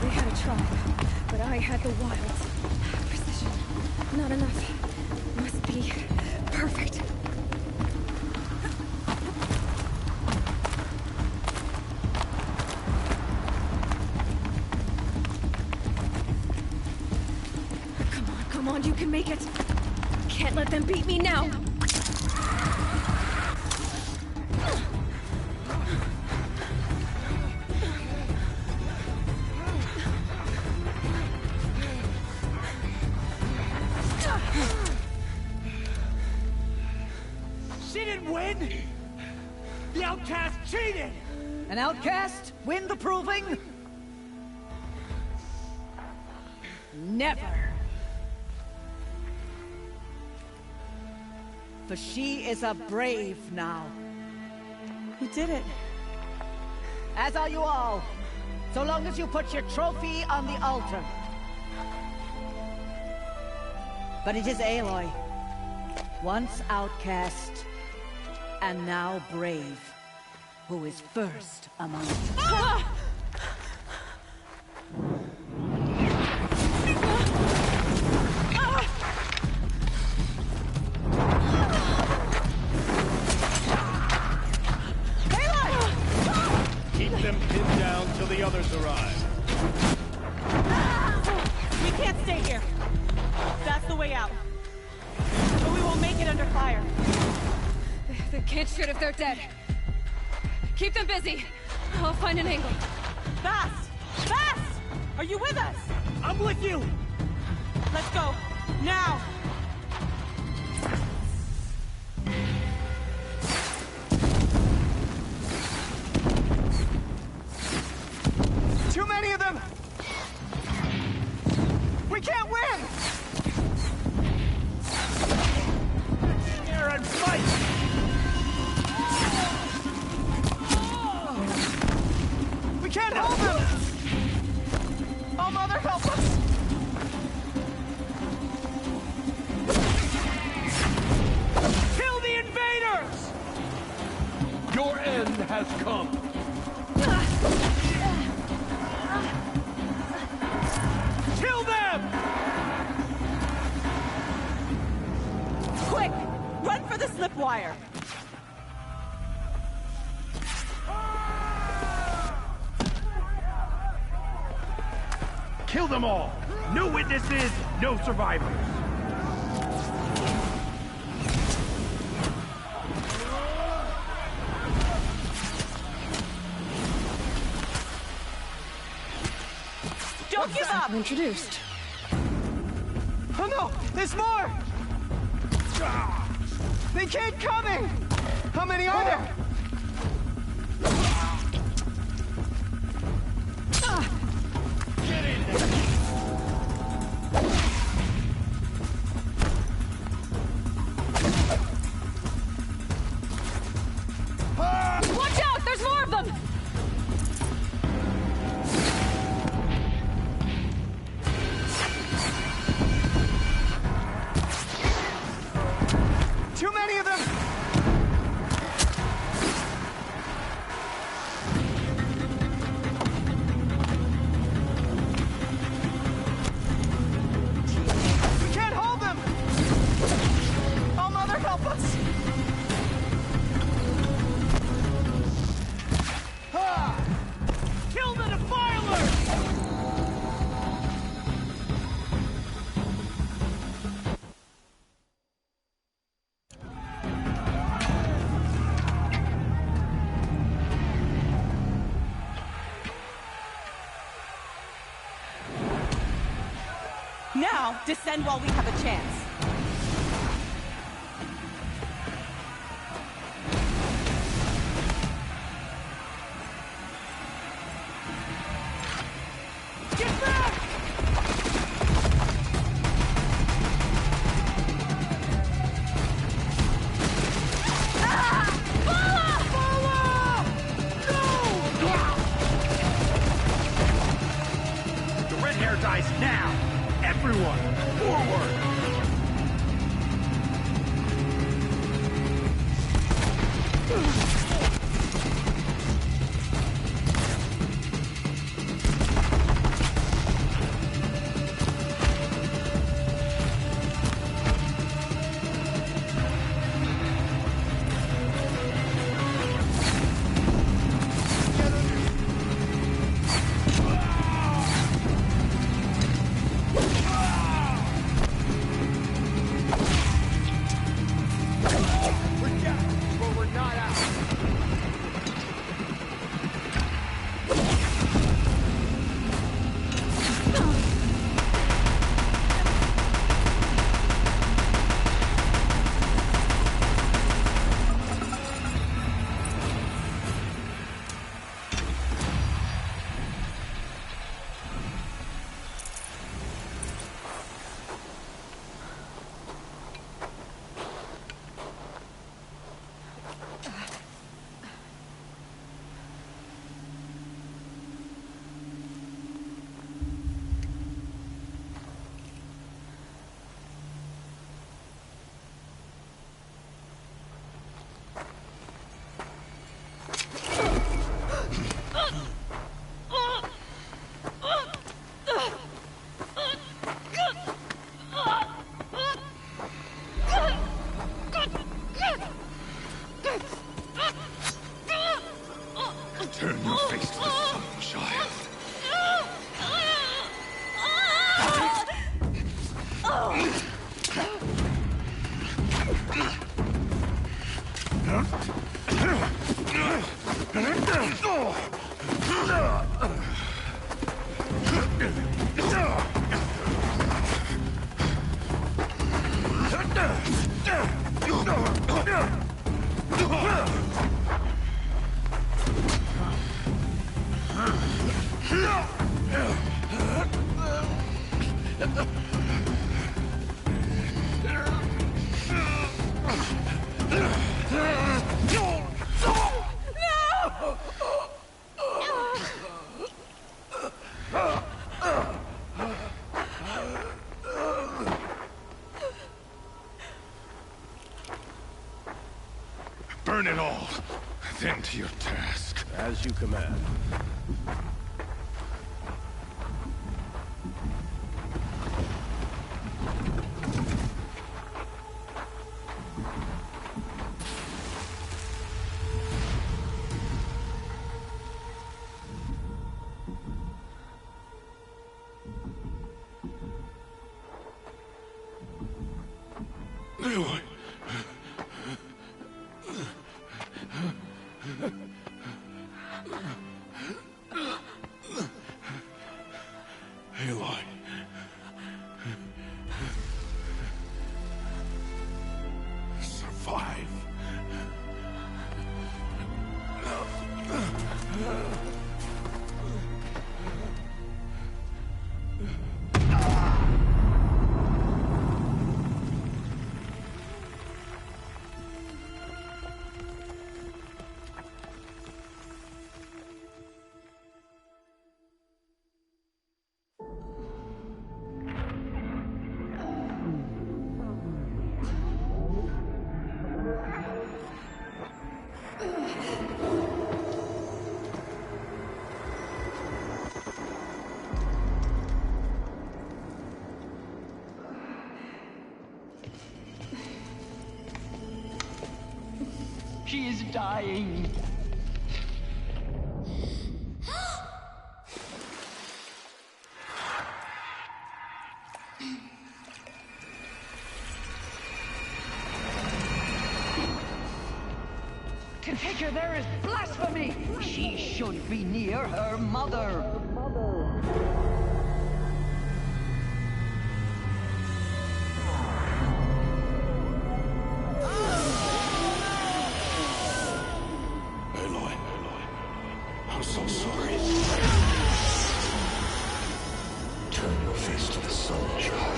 They had a tribe, but I had the wilds. Precision. Not enough. Must be perfect. Come on, you can make it. Can't let them beat me now. She didn't win! The outcast cheated! An outcast? Win the proving? Never. for she is a brave now. You did it. As are you all, so long as you put your trophy on the altar. But it is Aloy, once outcast, and now brave, who is first among us. Ah! Them pinned down till the others arrive. We can't stay here. That's the way out. But we won't make it under fire. They can't shoot if they're dead. Keep them busy. I'll find an angle. Fast! Fast! Are you with us? I'm with you! Let's go. Now! Too many of them! We can't win! Here and fight! We can't hold them! Oh, Mother, help us! Kill the invaders! Your end has come. Kill them! Quick! Run for the slip wire! Kill them all! No witnesses, no survivors! Don't give up! Introduced. Oh no! There's more! They keep coming! How many are there? Get in there! Watch out! There's more of them! Too many of them! We can't hold them! Oh, Mother, help us! Kill the defilers! Now, descend while we have a chance. Get back! The red hair dies now! Everyone, forward! We're down, but we're not out. Burn it all, then to your task. As you command. She is dying. To take her there is blasphemy. She should be near her mother. I'm so sorry. Turn your face to the sun, child.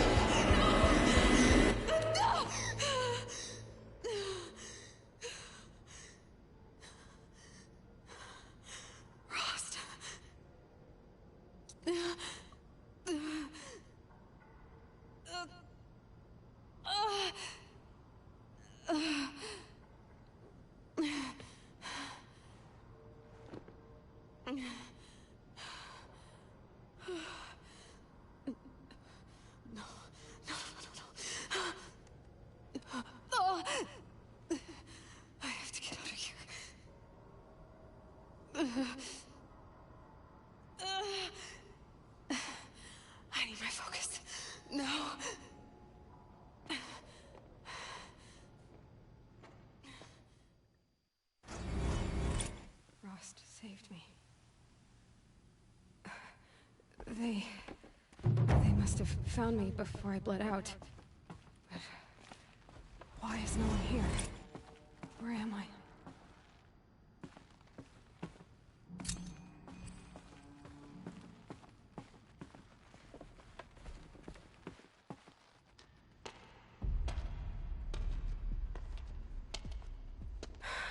Rost. I have to get out of here. I need my focus. No. Rost saved me. They must have found me before I bled out. But why is no one here? Where am I?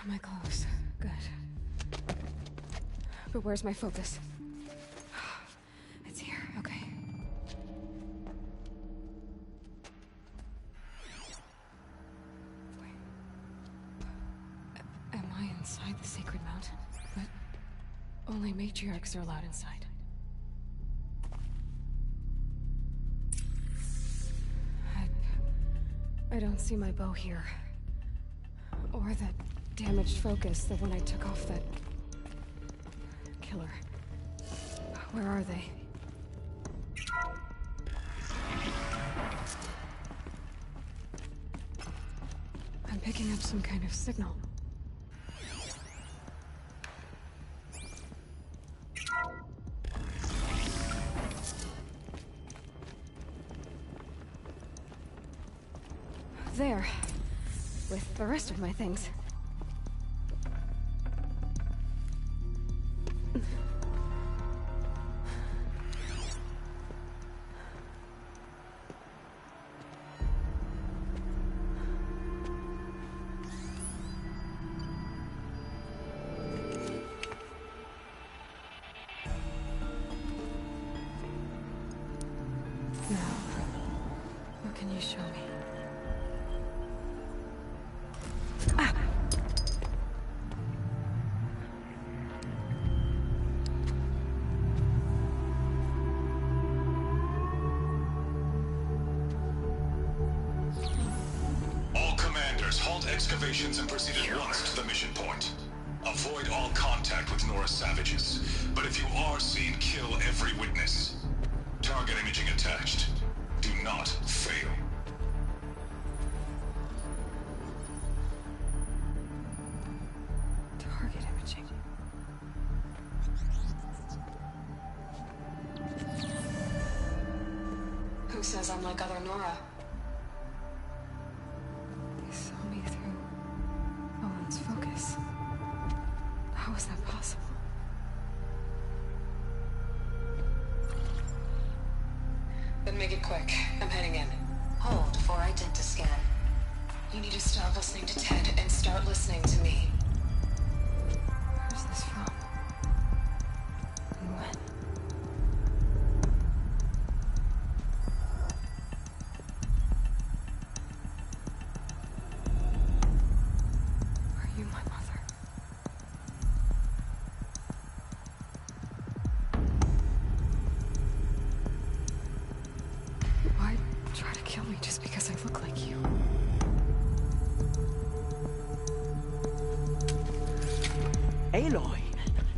My clothes. Good. But where's my focus? It's here. Okay. Wait. Am I inside the sacred mountain? But only matriarchs are allowed inside. I don't see my bow here. Or that damaged focus, the one I took off that killer. Where are they? I'm picking up some kind of signal. There. With the rest of my things. Can you show me? All commanders, halt excavations and proceed at once to the mission point. Avoid all contact with Nora savages. But if you are seen, kill every witness. Target imaging attached. Do not fail. Target imaging. Who says I'm like other Nora? They saw me through Owen's focus. How is that possible? Then make it quick. I'm heading in. Hold for identiscan. You need to stop listening to Ted and start listening to me. Where's this from? And when? Are you my mother? Why try to kill me just because I look like you? Aloy,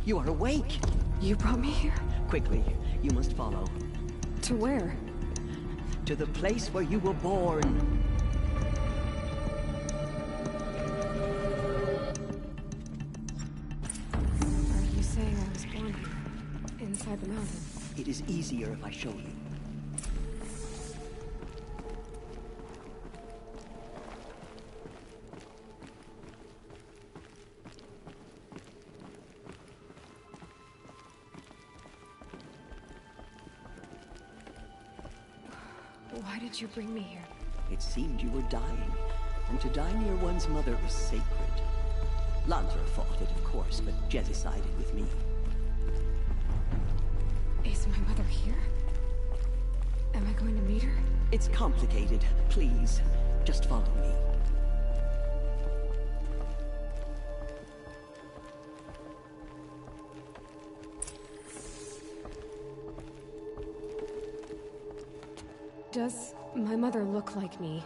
you are awake. You brought me here? Quickly, you must follow. To where? To the place where you were born. Are you saying I was born here? Inside the mountain? It is easier if I show you. Why did you bring me here? It seemed you were dying, and to die near one's mother is sacred. Lansra fought it, of course, but Jezza sided with me. Is my mother here? Am I going to meet her? It's complicated. Please, just follow me. Does my mother look like me,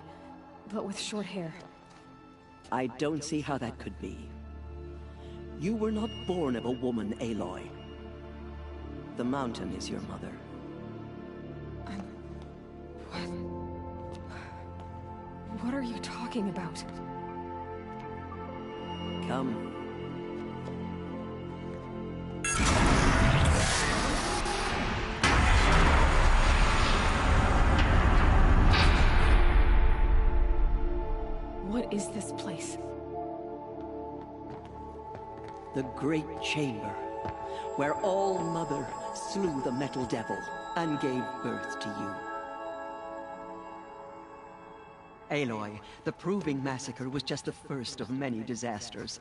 but with short hair? I don't see how that could be. You were not born of a woman, Aloy. The mountain is your mother. What are you talking about? Come. What is this place? The Great Chamber, where All-Mother slew the Metal Devil and gave birth to you. Aloy, the Proving Massacre was just the first of many disasters.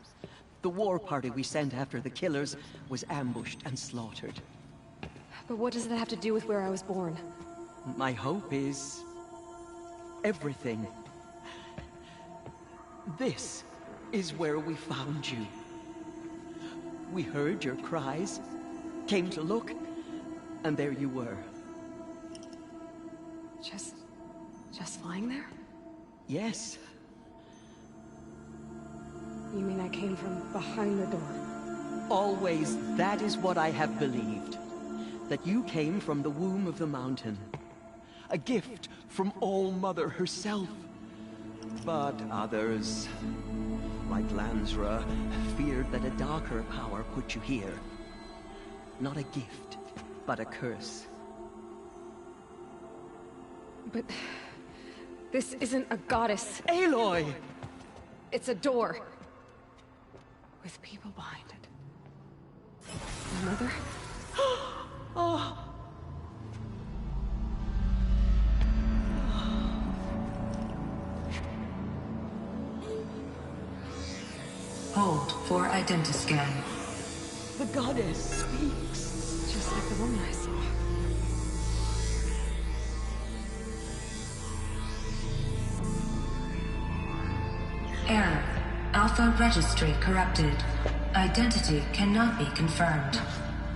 The war party we sent after the killers was ambushed and slaughtered. But what does that have to do with where I was born? My hope is... everything. This is where we found you. We heard your cries, came to look, and there you were. Just lying there? Yes. You mean I came from behind the door? Always, that is what I have believed. That you came from the womb of the mountain. A gift from All-Mother herself. But others, like Lansra, feared that a darker power put you here. Not a gift, but a curse. But... this isn't a goddess. Aloy! It's a door. With people behind it. My mother? Oh! Hold for identiscan. The goddess speaks. Just like the woman I saw. Alpha registry corrupted. Identity cannot be confirmed.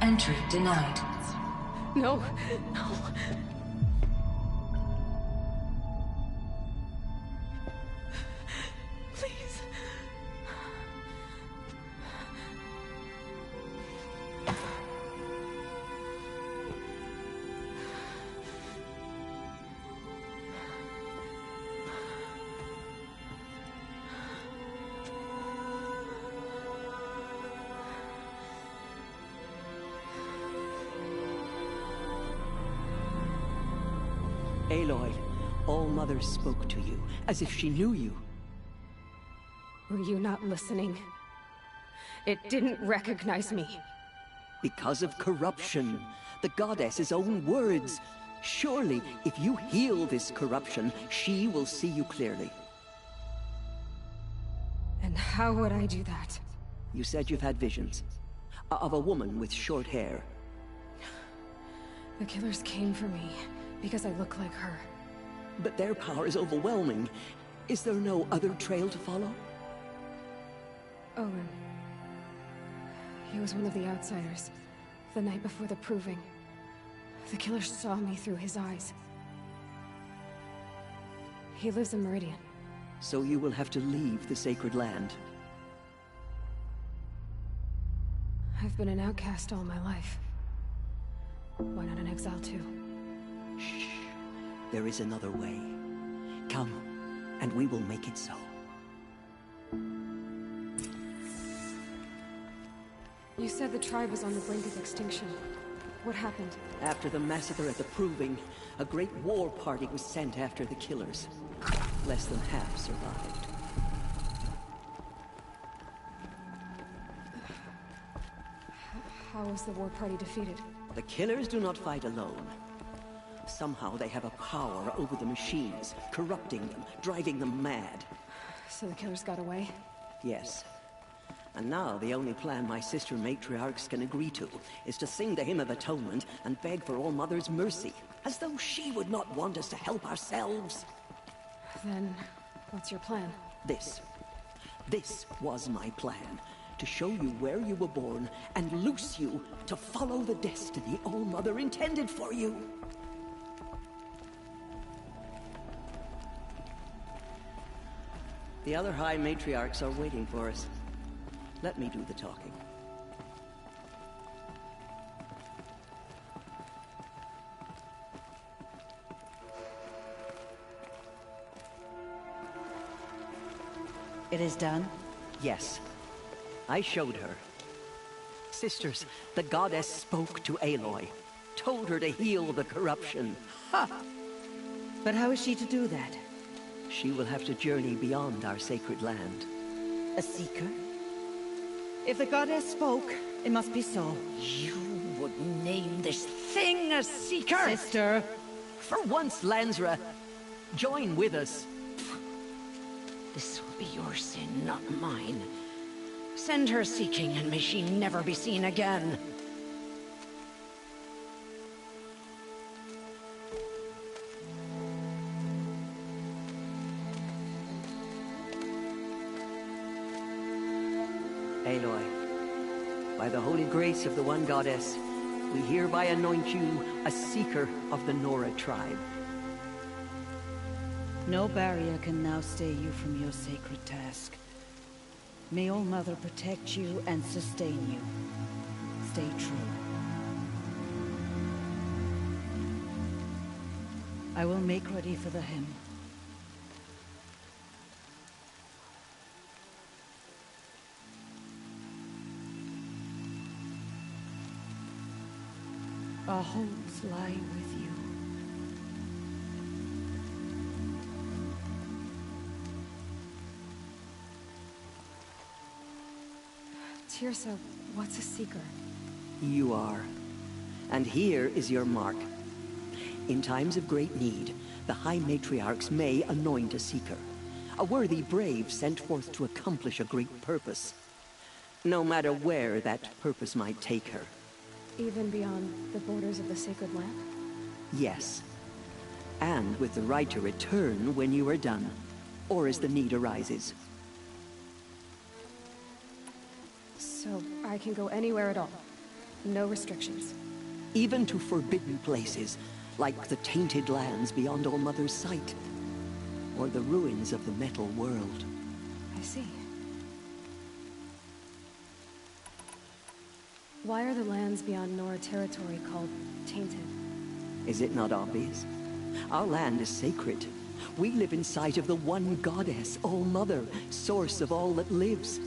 Entry denied. No, no. Please. Aloy, All-Mother spoke to you, as if she knew you. Were you not listening? It didn't recognize me. Because of corruption. The goddess's own words. Surely, if you heal this corruption, she will see you clearly. And how would I do that? You said you've had visions. Of a woman with short hair. The killers came for me, because I look like her. But their power is overwhelming. Is there no other trail to follow? Owen. He was one of the outsiders, the night before the proving. The killer saw me through his eyes. He lives in Meridian. So you will have to leave the sacred land. I've been an outcast all my life. Why not an exile too? Shh. There is another way. Come, and we will make it so. You said the tribe was on the brink of extinction. What happened? After the massacre at the Proving, a great war party was sent after the killers. Less than half survived. How was the war party defeated? The killers do not fight alone. Somehow they have a power over the machines, corrupting them, driving them mad. So the killers got away? Yes. And now the only plan my sister matriarchs can agree to is to sing the Hymn of Atonement and beg for All-Mother's mercy, as though she would not want us to help ourselves. Then, what's your plan? This was my plan. To show you where you were born and loose you to follow the destiny All-Mother intended for you. The other High Matriarchs are waiting for us. Let me do the talking. It is done? Yes. I showed her. Sisters, the goddess spoke to Aloy. Told her to heal the corruption. Ha! But how is she to do that? She will have to journey beyond our sacred land. A seeker? If the goddess spoke, it must be so. You would name this thing a seeker? Sister! For once, Lansra, join with us. This will be your sin, not mine. Send her seeking, and may she never be seen again. Aloy, by the holy grace of the one goddess, we hereby anoint you a seeker of the Nora tribe. No barrier can now stay you from your sacred task. May All-Mother protect you and sustain you. Stay true. I will make ready for the hymn. Our hopes lie with you. Tirsa, what's a seeker? You are. And here is your mark. In times of great need, the High Matriarchs may anoint a seeker. A worthy brave sent forth to accomplish a great purpose. No matter where that purpose might take her. Even beyond the borders of the sacred land? Yes. And with the right to return when you are done, or as the need arises. So I can go anywhere at all. No restrictions. Even to forbidden places, like the tainted lands beyond All Mother's sight, or the ruins of the metal world. I see. Why are the lands beyond Nora territory called tainted? Is it not obvious? Our land is sacred. We live in sight of the one goddess, All Mother, source of all that lives.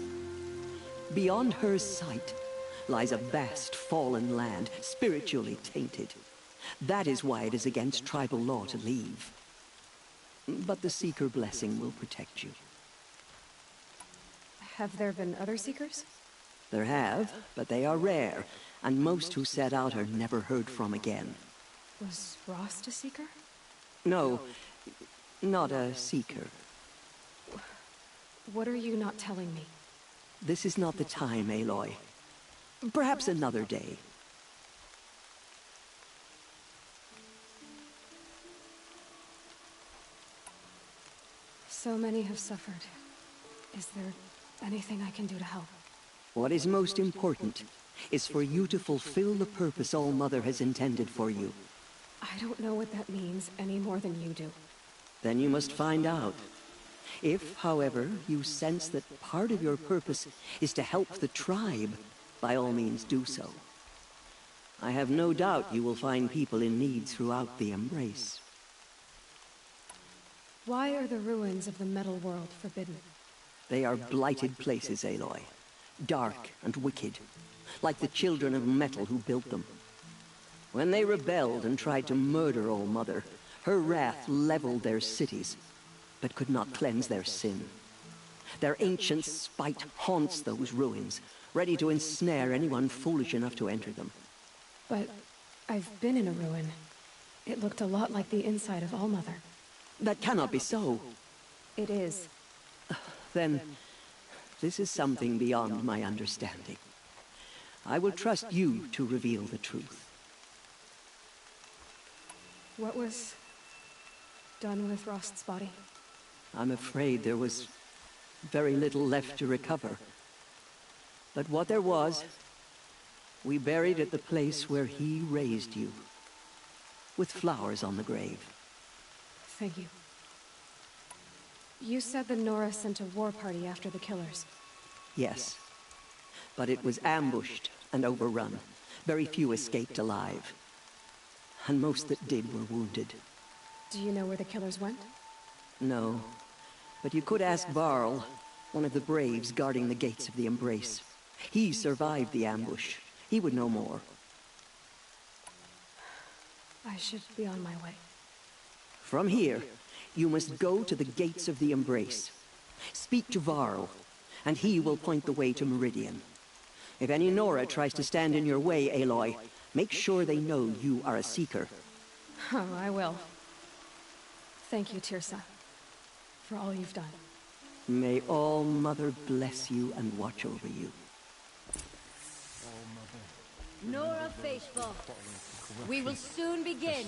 Beyond her sight lies a vast fallen land, spiritually tainted. That is why it is against tribal law to leave. But the Seeker blessing will protect you. Have there been other Seekers? There have, but they are rare, and most who set out are never heard from again. Was Rost a Seeker? No, not a Seeker. What are you not telling me? This is not the time, Aloy. Perhaps another day. So many have suffered. Is there anything I can do to help? What is most important is for you to fulfill the purpose All Mother has intended for you. I don't know what that means any more than you do. Then you must find out. If, however, you sense that part of your purpose is to help the tribe, by all means do so. I have no doubt you will find people in need throughout the Embrace. Why are the ruins of the metal world forbidden? They are blighted places, Aloy. Dark and wicked, like the children of metal who built them. When they rebelled and tried to murder All Mother, her wrath leveled their cities, but could not cleanse their sin. Their ancient spite haunts those ruins, ready to ensnare anyone foolish enough to enter them. But I've been in a ruin. It looked a lot like the inside of All Mother. That cannot be so. It is. Then, this is something beyond my understanding. I will trust you to reveal the truth. What was done with Rost's body? I'm afraid there was very little left to recover. But what there was, we buried at the place where he raised you, with flowers on the grave. Thank you. You said the Nora sent a war party after the killers. Yes, but it was ambushed and overrun. Very few escaped alive, and most that did were wounded. Do you know where the killers went? No, but you could ask Varl, one of the braves guarding the gates of the Embrace. He survived the ambush. He would know more. I should be on my way. From here, you must go to the gates of the Embrace. Speak to Varl, and he will point the way to Meridian. If any Nora tries to stand in your way, Aloy, make sure they know you are a Seeker. Oh, I will. Thank you, Tirsa, for all you've done. May All Mother bless you and watch over you. Nora faithful, we will soon begin.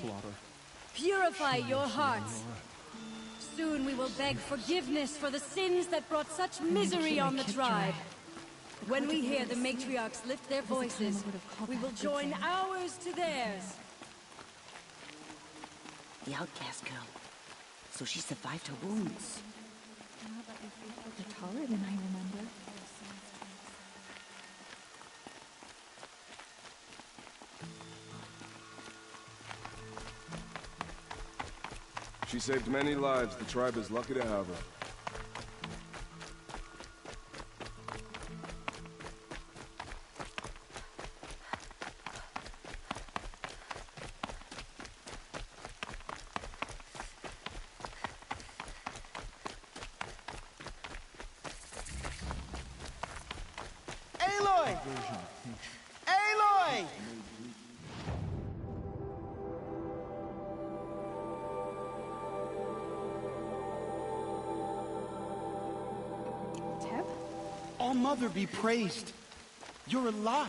Purify your hearts. Soon we will beg forgiveness for the sins that brought such misery on the tribe. When we hear the matriarchs lift their voices, we will join ours to theirs. The outcast girl. So she survived her wounds. They're taller than I remember. She saved many lives. The tribe is lucky to have her. Aloy! Aloy! Teb? All Mother be praised. You're alive.